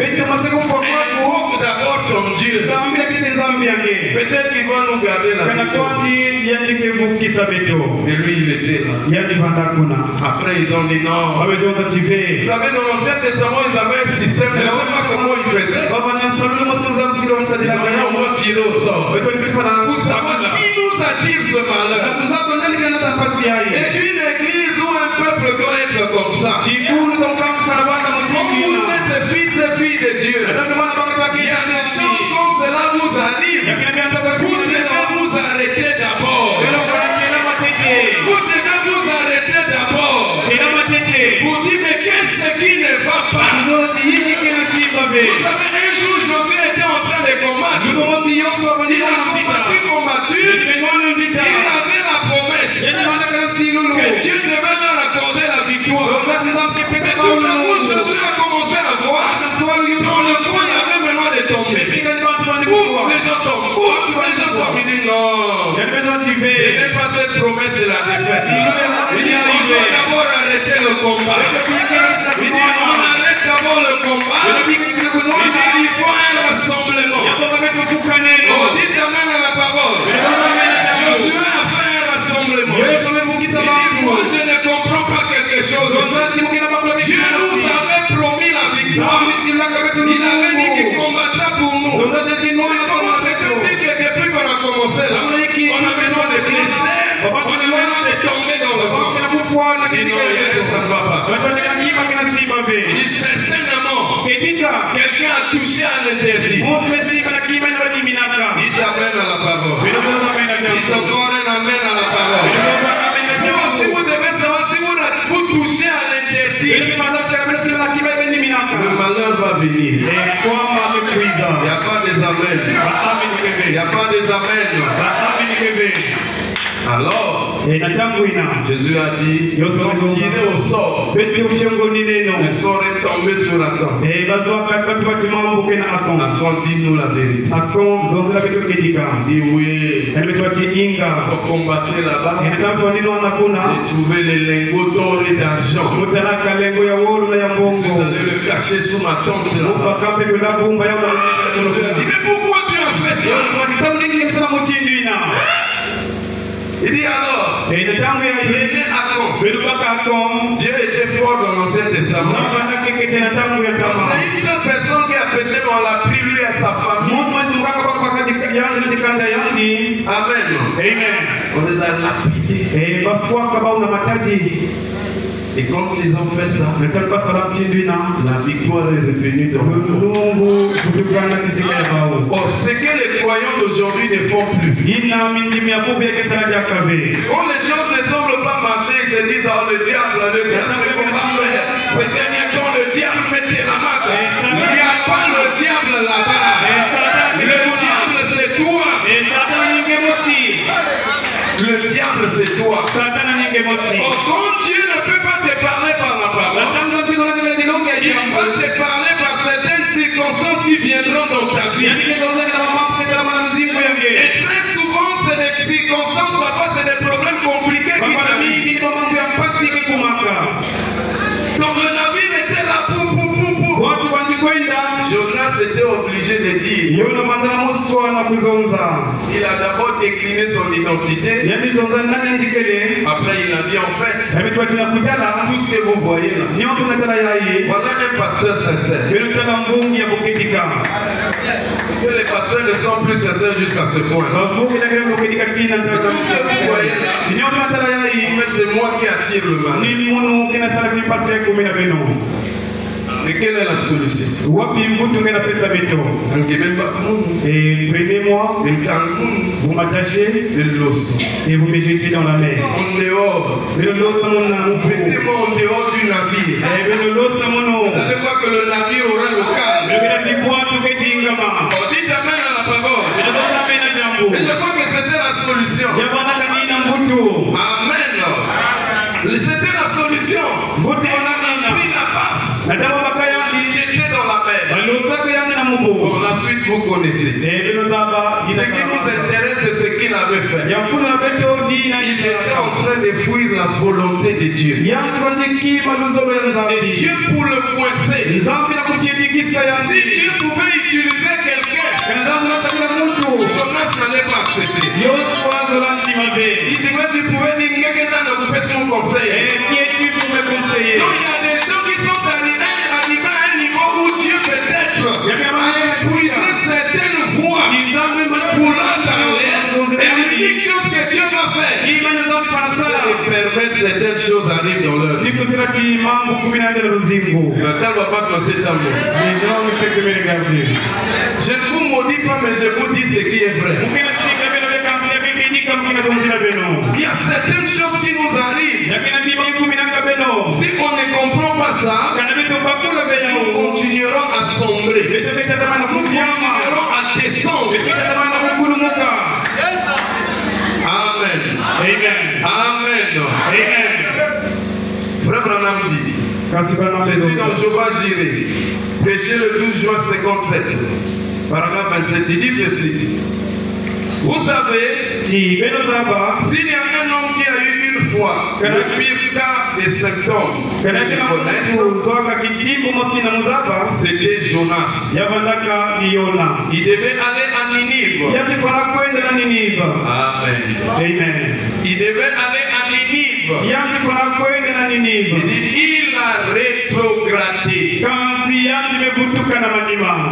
nous garder la maison. Et lui, il était là. Après, ils ont dit non. Vous savez, dans l'Ancien Testament, ils avaient un système. Je ne sais pas comment ils faisaient. Ils ont tiré au sort. Pour savoir qui nous attire ce malheur. Et une église ou un peuple doit être comme ça. Comme vous êtes fils et filles de Dieu, il y a des choses comme cela vous arrivent. Vous devez vous arrêter d'abord. Vous devez vous arrêter d'abord. Vous dites, mais qu'est-ce qui ne va pas? Vous savez, un jour, Josué était en train de combattre. Il a combattu. Il avait la promesse que Dieu devait leur accorder la victoire. Mais tout à coup, Josué a commencé à voir dans le coin, il avait besoin de tomber. Les gens tombent. Les gens tombent. Il dit non. Je n'ai pas cette promesse de la défaite. Il dit on doit d'abord arrêter le combat. Il dit on arrête d'abord le combat. Il dit il faut un rassemblement. On dit amen à la parole. Josué a fait un rassemblement. Il dit moi je ne comprends pas quelque chose. Dieu nous avait promis la victoire. Il avait dit qu'il combattra pour nous. Comment c'est que depuis qu'on a commencé là, on a besoin de blesser, on a besoin de tomber dans le corps. Il dit non, ça ne va pas. Il dit certainement, quelqu'un a touché à l'interdit. Il t'amène à la parole. Il t'encore amène à la parole. Si vous devez savoir, si vous touchez à l'interdit, le malheur va venir. Il n'y a pas des amens. Il n'y a pas des amens. Alors, Jésus a dit, tirez au sort. Ne saurait tomber sur la tente. Akon, dis-nous la vérité. Dis oui. Pour combattre là-bas, et trouver les lingots d'or et d'argent. Vous allez le cacher sous ma tente là-bas. Mais pourquoi tu as fait ça? Il dit alors, prenez Akon. Dieu était fort dans l'Ancien Testament. C'est une seule personne qui a péché, mais on l'a pris lui à sa famille. Amen. On les a lapidés. Et quand ils ont fait ça, la victoire est revenue dans le monde. Or, ce que les croyants d'aujourd'hui ne font plus. Quand les choses ne semblent pas marcher, ils se disent, oh le diable, c'est dernier temps, le diable mettait la main. Il n'y a pas le diable là-bas. Le diable c'est toi. Le diable c'est toi. Oh, quand Dieu ne peut pas te parler par la parole, il va te parler par certaines circonstances qui viendront dans ta vie. Et très souvent, c'est des circonstances, parfois c'est des problèmes compliqués qui t'arrivent. Donc le navire était là pour. Jonas était obligé de dire. Il a d'abord décliné son identité. Après il a dit en fait, tout ce que vous voyez là, voilà un pasteur sincère. Que les pasteurs ne sont plus sincères jusqu'à ce point. Tout ce que vous voyez là, en fait c'est moi qui attire le mal. Mais quelle est la solution? Prenez-moi, vous m'attachez et vous me jetez dans la mer. En dehors, mettez-moi en dehors du navire. Vous allez voir que le navire aura le calme. On dit amen à la parole. Et je crois que c'était la solution. Amen. C'était la solution. On a pris la baffe. Jeté dans la mer. Bon, la suite vous connaissez. Ce qui nous intéresse, c'est ce qu'il avait fait. Il était en train de fuir la volonté de Dieu. Et Dieu pour le coincer. Si Dieu pouvait utiliser quelqu'un, Jonas n'allait pas accepter. gens ne font que me regarder. Je ne vous maudis pas, mais je vous dis ce qui est vrai. Il y a certaines choses qui nous arrivent. Si on ne comprend pas ça, nous continuerons à sombrer. Nous continuerons à descendre. Amen. Amen. Amen. Amen. Frère Branham dit, je suis dans Jéhovah Jireh, péché le 12 juin 57, paragraphe 27, il dit ceci. Vous savez, s'il y a un homme qui a eu une fois le pire cas des symptômes que je connais, c'était Jonas. Il devait aller à Ninive. Amen. Amen. Il devait aller à Ninive. Il a rétrogradé.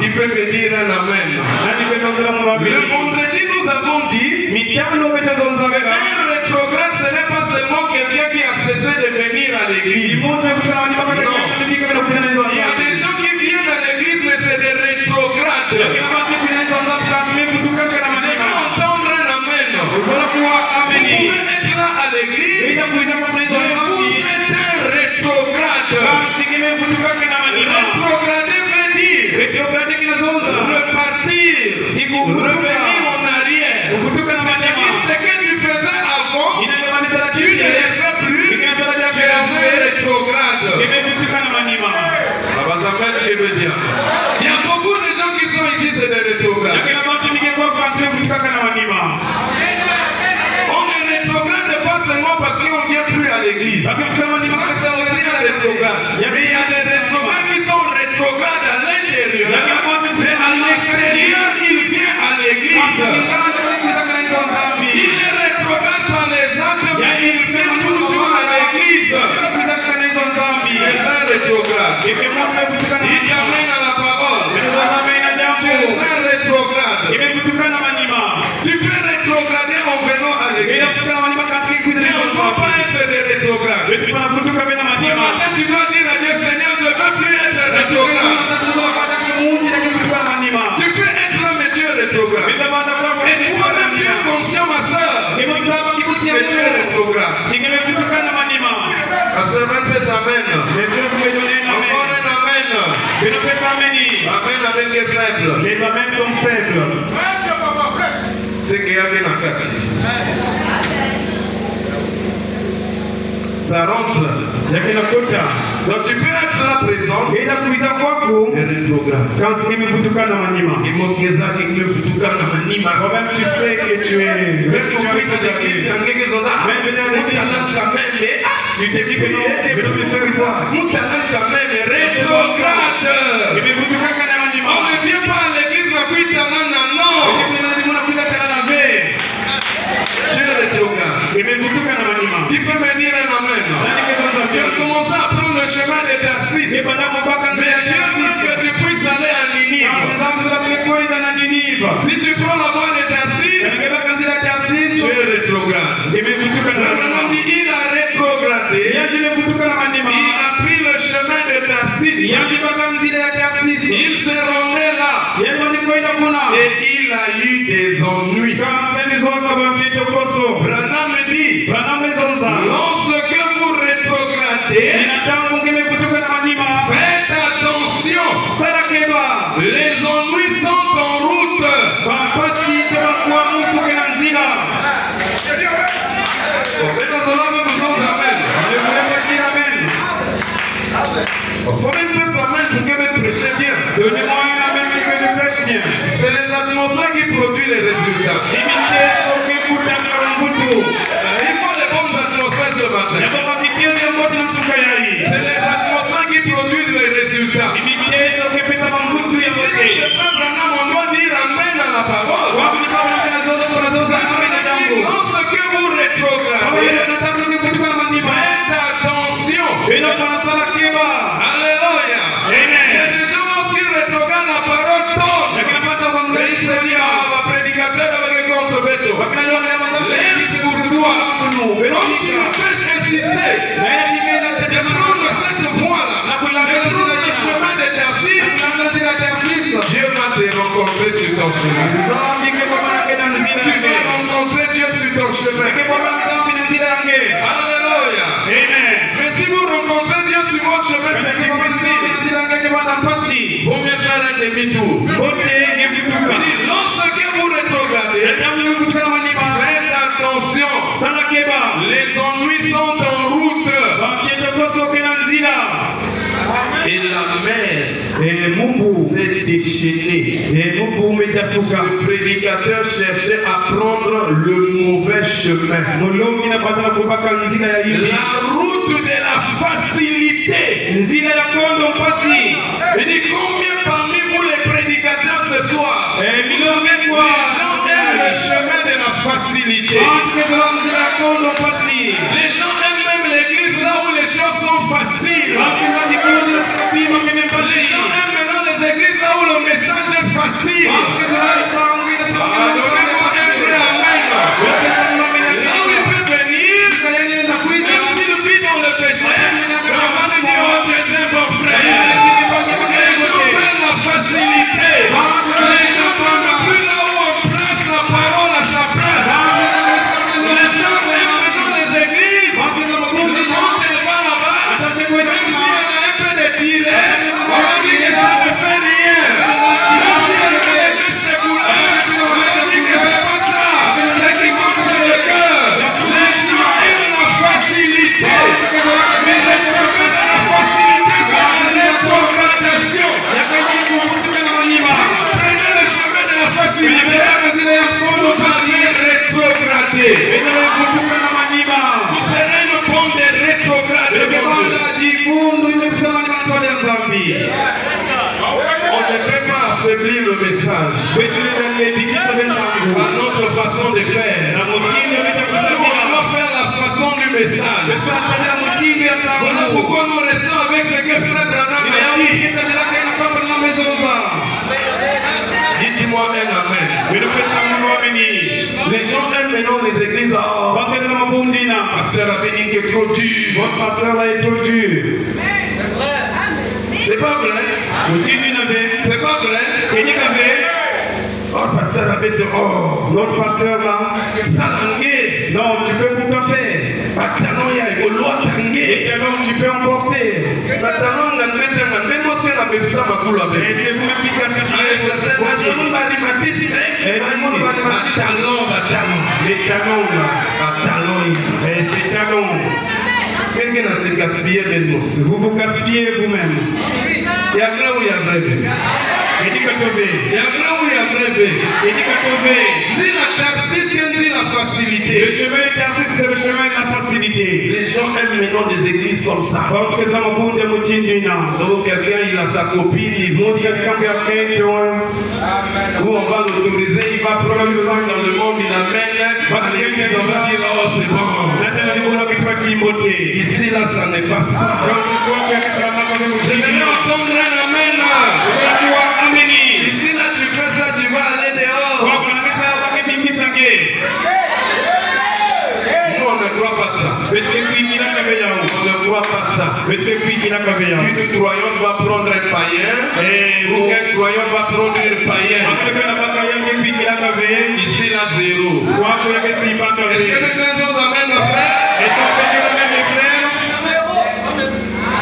Il peut me dire un amen. Le vendredi, nous avons dit un rétrograde, ce n'est pas seulement quelqu'un qui a cessé de venir à l'église. Non. Il y a des gens qui viennent à l'église, mais c'est des rétrogrades. Je vais entendre un amen. Vous pouvez être là à l'église, mais vous êtes un rétrograde. Rétrograder veut dire repartir, revenir en arrière. Ce que tu faisais avant, tu ne le fais plus, tu es rétrograde. Il y a beaucoup de gens qui sont ici, c'est des rétrogrades. On ne rétrograde pas seulement parce qu'on ne vient plus à l'église. Ça, c'est aussi un rétrograde. Mais il y a des rétrogrades qui sont rétrogrades à l'intérieur. Mais à l'extérieur, il vient à l'église. Il est rétrograde par les actes, mais il vient toujours à l'église. C'est un rétrograde. Il t'amène à la parole. C'est un rétrograde. Tu peux rétrograder en venant à l'église. Mais on ne peut pas être des rétrogrades. Ce matin, tu dois dire à Dieu, Seigneur, je ne veux plus être rétrograde. Tu peux être là, mais tu es rétrograde. Et toi-même, tu es conscient, ma soeur, que tu es rétrograde. La sœur pèse amen. Encore un amen. Amen avec les faibles. Les amens sont faibles. C'est qu'il y a bien en quatre. Ça rentre. Donc tu peux être là présent. Et rétrograde. Toi-même tu sais que tu es. Tu te dis que non, je vais faire ça. Rétrograde. On ne vient pas à l'église non. Tu es rétrograde. Tu peux me dire un amen. Tu as commencé à prendre le chemin de Tarsis. Mais Dieu veut que tu puisses aller à Ninive. Si tu prends la voie de Tarsis, tu es rétrograde. Il a rétrogradé. Il a pris le chemin de Tarsis. Il se rendait là. Et il a eu des ennuis. Branham me dit, lorsque vous rétrogradez, faites attention. Les ennuis sont en route. Faut même plus amen pour que me prêcher bien. Donnez-moi un amen que je prêche bien. C'est les atmosphères qui produisent les résultats. Il faut les bonnes atmosphères ce matin. C'est les atmosphères qui produisent les résultats. On doit dire amen à la parole. Lorsque vous rétrogradez, faites attention. Alléluia. Il y a des gens lorsqu'ils rétrogradent la parole tombe. Mais il se dit, ah, ma prédicateur avec contre béton. Laisse pour toi. Comme tu peux insister ton chemin. Tu vas rencontrer Dieu sur ton chemin. Alléluia. Mais si vous rencontrez Dieu sur votre chemin, c'est difficile. Vaut mieux faire un demi-tour. Il dit, lorsque vous rétrogradez, faites attention. Les ennuis sont en route. Et la mer s'est déchaînée. Ce prédicateur cherchait à prendre le mauvais chemin. La route de la facilité. Il dit, combien parmi vous les prédicateurs ce soir, les gens aiment le chemin de la facilité. Les gens aiment même l'église là où les choses sont faciles. Les gens aiment maintenant les églises là où le message est facile. Donnez-moi un vrai amen. Là où il peut venir, même s'il vit dans le péché, on va lui dire, oh tu es un bon frère. Les gens veulent la facilité. Les gens ne prennent plus là où on place la parole à sa place. Les gens aiment maintenant les églises. Quand elle va là-bas, même si elle a un peu de tiret, on va dire que ça ne fait rien. Même si elle a des mèches de couleur, on va dire que c'est pas ça. Ce qui compte c'est le cœur. Les gens aiment la facilité. Mais le chemin de la facilité, c'est la rétrogradation. Prenez le chemin de la facilité, vous allez rétrograder. Vous serez le pont des rétrogrades. On ne peut pas affaiblir le message par notre façon de faire. On doit faire la façon du message. Voilà pourquoi nous restons avec ce que Frère Branham a dit. Dites-moi un amen. Les gens aiment maintenant les églises. Pasteur a dit qu'il est trop dur. C'est pas vrai. C'est pas vrai. Oh, pasteur a dit, oh, Notre pasteur là, salangé. non, tu peux tout à fait. Pantalon ya loi tangé. Et alors tu peux emporter. Pantalon na ngete na ndemo se na bebisa makulu abe. Et c'est vous-même qui gaspillez. Les talons là. Et ces talons. Vous vous gaspillez vous-même. Il y a là où il y a vrai. Et dit que tu veux. Il y a là où il y a vrai. Et dit que tu veux. Dis la Tarsis, dit la facilité. Le chemin de Tarsis, c'est le chemin de la facilité. Les gens aiment maintenant des églises comme ça. Donc quelqu'un il a sa copine, ils vont dire où on va l'autoriser, il va prendre le temps dans le monde, il amène à l'église, on va dire oh c'est bon. Ici là ça n'est pas ça. Je vais entendre un amen. Ici là tu fais ça, tu vas aller dehors. Nous on ne croit pas ça. On ne croit pas ça. Qu'une croyante va prendre un païen ou qu'un croyant va prendre une païenne. Ici là zéro. Est-ce que les gens amènent nos frères?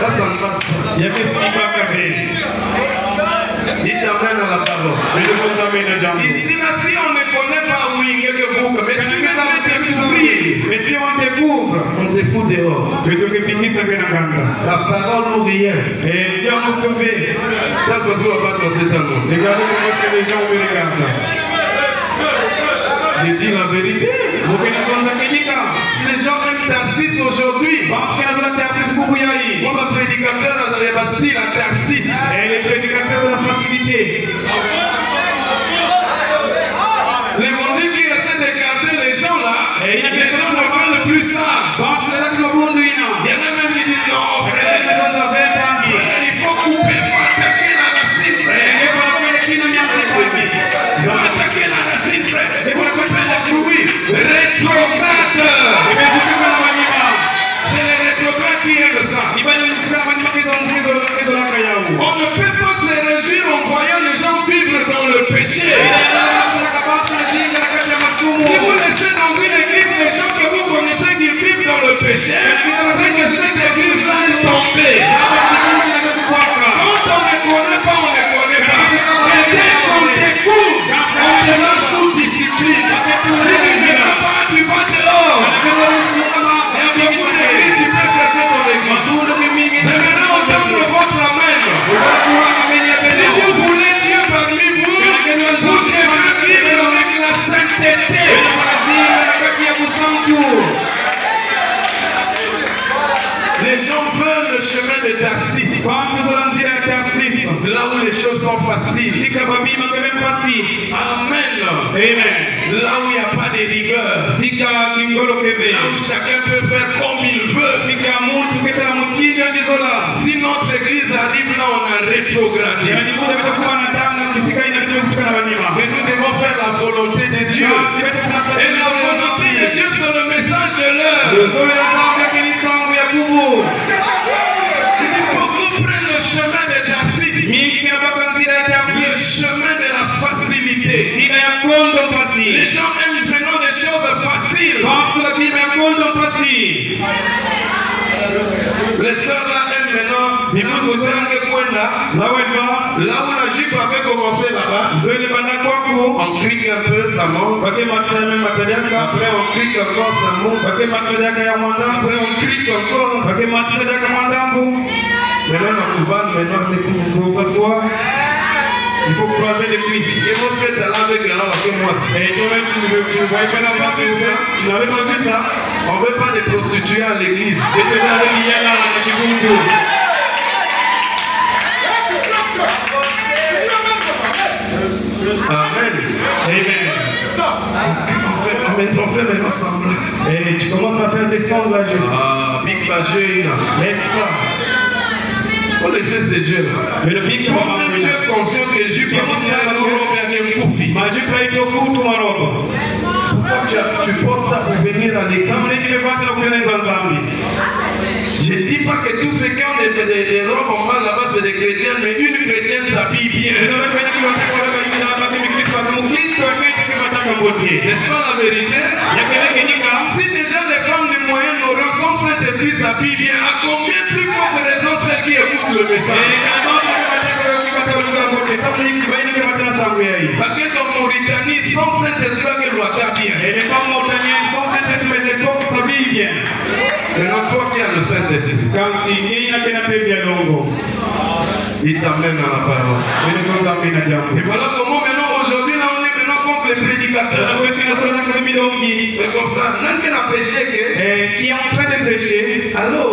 Ça ne passe pas. Il t'amène à la parole. Ici là si on ne connaît pas où il est que vous, mais si on découvre, on te fout dehors. La parole nous vient. Quelle façon on va passer ta mot? J'ai dit la vérité. Si les gens aiment Tarsis aujourd'hui, moi ma prédicateur dans les Bastilles à Tarsis. Et les prédicateurs de la facilité. L'évangile qui essaie de garder les gens là, les gens ne veulent plus ça. Il y en a même qui disent non, frère, il faut couper, il faut attaquer la racine, frère. Il faut attaquer la racine, frère. Il faut couper les fruits. Rétrograde. C'est les rétrogrades qui aiment ça. On ne peut pas se réjouir en voyant les gens vivre dans Amen. Là où il n'y a pas de rigueur. Là où chacun peut faire comme il veut. Si notre église arrive là, on a rétrogradé. Mais nous devons faire la volonté de Dieu. Et la volonté de Dieu, c'est le message de l'heure. Beaucoup prennent le chemin de Tarsis. Le chemin de la facilité. Les gens aiment vraiment des choses faciles. Les sœurs là aiment maintenant. Là où la jupe avait commencé là-bas, on clique un peu, ça monte. Après on clique encore, ça monte. Après on clique encore. Maintenant on va pour s'asseoir. Il faut croiser les cuisses. Et vous faites là avec moi. Et toi-même, tu ne voyais pas ça. Tu n'avais pas vu ça. On ne veut pas des prostituées à l'église. Amen. On fait maintenant semblant. Et tu commences à faire descendre la joue. Ah, big bajé. Laisse ça. On laisse ces jeux là. Mais le big toi-même tu es conscient que Jésus peut pas faire un koufi. Ma jupe a été au cou tout ma robe. Pourquoi tu portes ça pour venir à l'église? Je ne dis pas que tous ceux qui ont des robes en mal là-bas c'est des chrétiens, mais une chrétienne s'habille bien. N'est-ce pas la vérité? Si déjà les femmes du Moyen-Orient sans Saint-Esprit s'habillent bien, à combien plus forte raison celles qui écoutent le message? Parce que dans Mauritanie, sans Saint-Esprit, elle doit être bien. Et les femmes mauritaniennes sans Saint-Esprit, elles s'habillent bien. Maintenant, toi qui as le Saint-Esprit, il t'amène à la parole. Et voilà comment maintenant, aujourd'hui, là, on est maintenant contre les prédicateurs. C'est comme ça. L'un a prêché qui est en train de prêcher. Allô?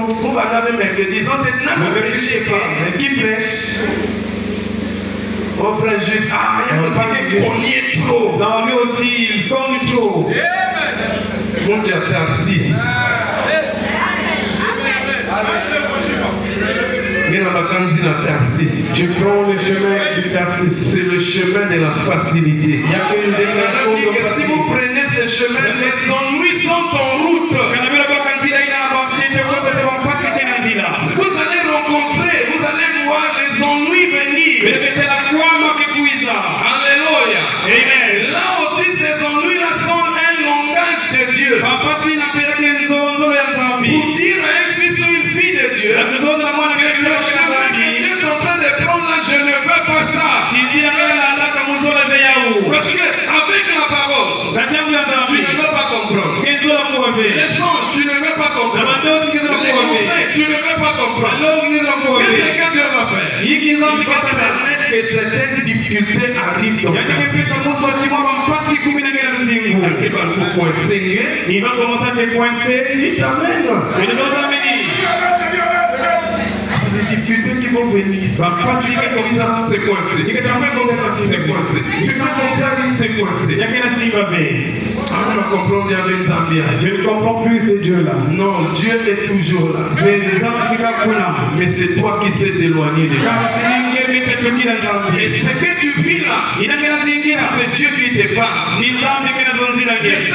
Vous allez mercredi. Disons, ne prêchez pas. Qui prêche? Oh frère, juste. Ah, il y a quelqu'un qui cognait trop. Non, lui aussi, il cogne trop. Monte à Tarsis. Tu prends le chemin du Tarsis. C'est le chemin de la facilité. Si vous prenez ce chemin, les ennuis sont en route. Vous allez rencontrer, vous allez voir les ennuis venir. Alléluia. Amen. Là aussi, ces ennuis-là sont un langage de Dieu. Pour dire à un fils ou une fille de Dieu, le chemin que Dieu est en train de prendre là, je ne veux pas ça. Parce qu'avec la parole, tu ne veux pas comprendre. Les songes, tu ne veux pas comprendre. Les conseils, tu ne veux pas comprendre. Qu'est-ce que Dieu va faire? Il va permettre que certaines difficultés arrivent dans ta vie. Il va commencer à te coincer. Il t'amène. C'est des difficultés qui vont venir. Tu fais comme ça, c'est coincé. Tu fais comme ça, c'est coincé. Tu fais comme ça, c'est coincé. Je ne comprends plus ce Dieu-là. Non, Dieu est toujours là. Mais c'est toi qui sais t'éloigner de lui. Et ce que tu vis là, c'est Dieu qui te parle. Je sais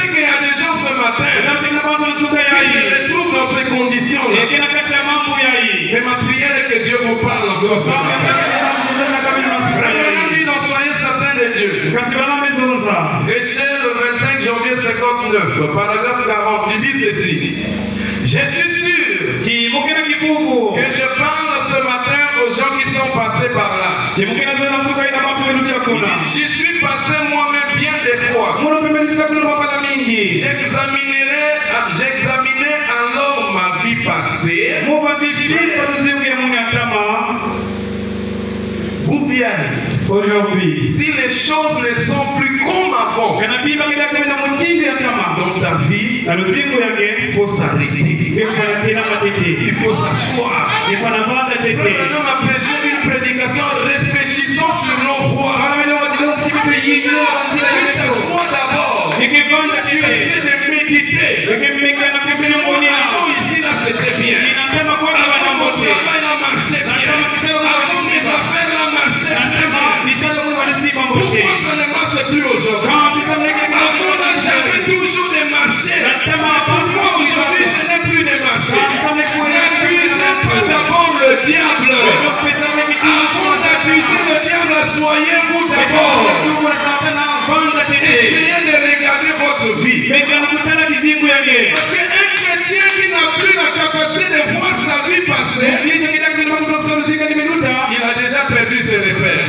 qu'il y a des gens ce matin qui se retrouvent dans ces conditions-là. Mais ma prière est que Dieu vous parle encore ce matin. Vraiment, soyez certains de Dieu. Péché le 25 janvier 59, paragraphe 40, il dit ceci. Je suis sûr que je parle ce matin aux gens qui sont passés par là. J'y suis passé moi-même bien des fois. J'examinais alors ma vie passée. Ou bien, aujourd'hui, si les choses ne sont plus comme avant dans ta vie, il faut s'arrêter. Il faut s'asseoir. On a prêché une prédication réfléchie. réfléchissons sur nos voies. Toi d'abord, tu essaies de méditer. Ici, là, c'était bien. Avant mon travail, là, marchait bien. Avant mes affaires, là, marchait bien. Pourquoi ça ne marche plus aujourd'hui? Avant, là, j'avais toujours des marchés. Pourquoi aujourd'hui, je n'ai plus de marchés? N'accusez pas d'abord le diable. Avant d'accuser le diable, soyez-vous d'abord. Essayez de regarder votre vie. Parce qu'un chrétien qui n'a plus la capacité de voir sa vie passer, il a déjà perdu ses repères.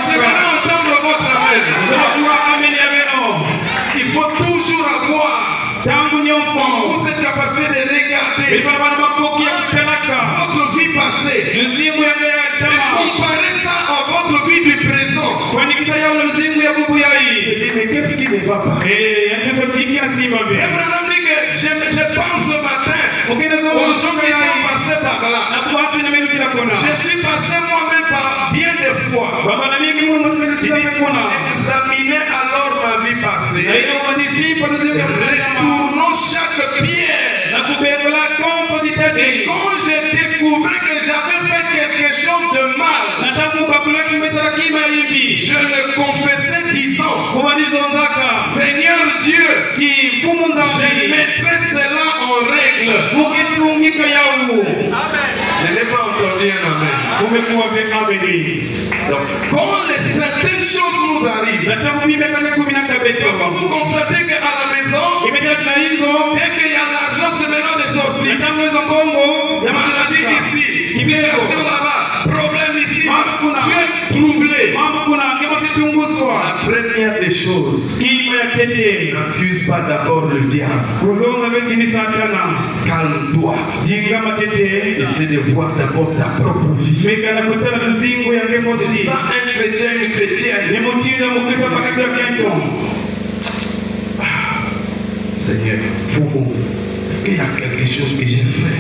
J'aimerais entendre votre amen. Il faut toujours avoir cette capacité de regarder votre vie passée et comparer ça à votre vie du présent. Mais qu'est-ce qui ne va pas? Je pense ce matin aux gens qui sont passés par là. Je suis passé moi-même par bien des fois. J'examinais alors ma vie passée. Retournons chaque pierre. Et quand j'ai découvert que j'avais fait quelque chose de mal, je le confessais disant, Seigneur Dieu, je mettrai cela en règle. Je n'ai pas entendu un amen. Donc, quand certaines choses nous arrivent, vous constatez qu'à la maison, dès qu'il y a l'argent, c'est maintenant de sortir. Maladie ici, situation là-bas, problème ici, tu es troublé. La première des choses, n'accuse pas d'abord le diable. Calme-toi. Essaie de voir d'abord ta propre vie. C'est ça un chrétien, une chrétienne. Seigneur, est-ce qu'il y a quelque chose que j'ai fait?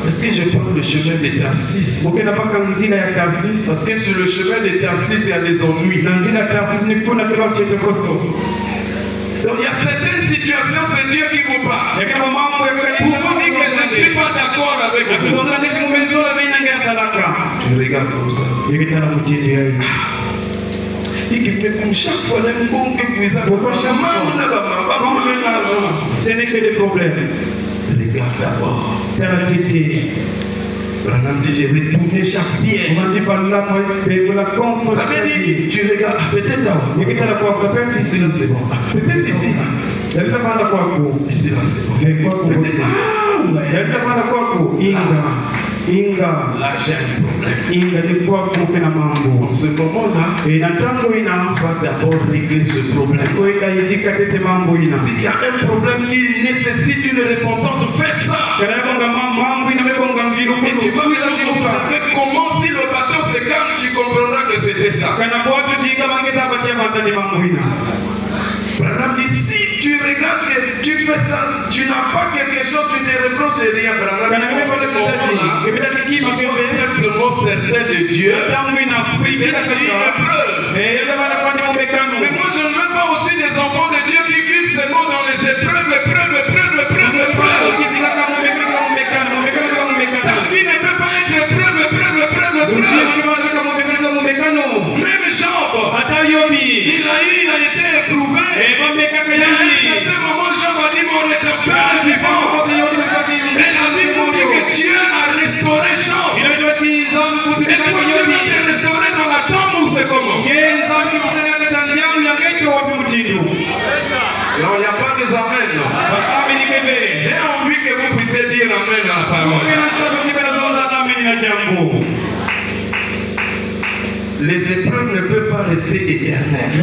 Est-ce que je prends le chemin de Tarsis? Parce que sur le chemin de Tarsis, il y a des ennuis. Donc il y a certaines situations, c'est Dieu qui vous parle. Pour vous dire que je ne suis pas d'accord avec vous. Tu regardes comme ça. Chaque fois, pourquoi chaque fois, ce n'est que des problèmes. Regarde d'abord. Branham dit, j'ai retourné chaque pierre. Ça veut dire, tu regardes, peut-être là. Ici, là, c'est bon. Peut-être ici, là. Ici, là, c'est bon. Peut-être là. Là, j'ai un problème. En ce moment-là, il va d'abord régler ce problème. S'il y a un problème qui nécessite une repentance, fais ça. Et tu vas observer comment si le bateau se calme, tu comprendras que c'était ça. Branham dit, si tu regardes que tu fais ça, tu n'as pas quelque chose, tu te reproches de rien. Branham dit, simplement certain de Dieu. Mais moi je ne veux pas aussi des enfants de Dieu qui vivent seulement dans les épreuves. Ta vie ne peut pas être épreuve. Même Job, il a été éprouvé. Et à un certain moment, Job a dit, mon rédempteur est vivant. Et la Bible dit que Dieu a restauré Job. Et toi, tu vas te restaurer dans la tombe ou c'est comment? Non, il n'y a pas des amens. J'ai envie que vous puissiez dire amen à la parole. Les épreuves ne peuvent pas rester éternelles.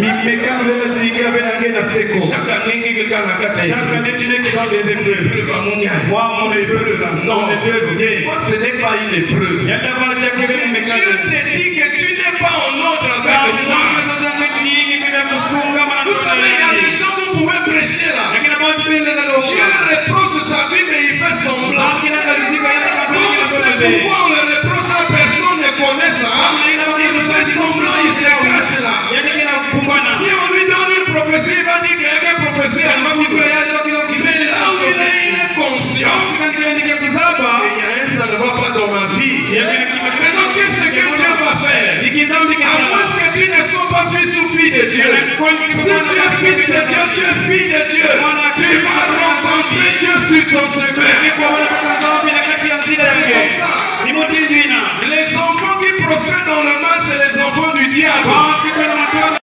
Chaque année, tu n'es que dans des épreuves. Non, des fois ce n'est pas une épreuve. Dieu te dit que tu n'es pas en ordre avec moi. Vous savez, il y a des gens que vous pouvez prêcher là. Dieu reproche sa vie, mais il fait semblant. Pourquoi on le reproche à personne? Mais là où il est conscient, ça ne va pas dans ma vie. Maintenant, qu'est-ce que Dieu va faire? À moins que tu ne sois pas fils ou fille de Dieu. Si tu es fils de Dieu, tu es fille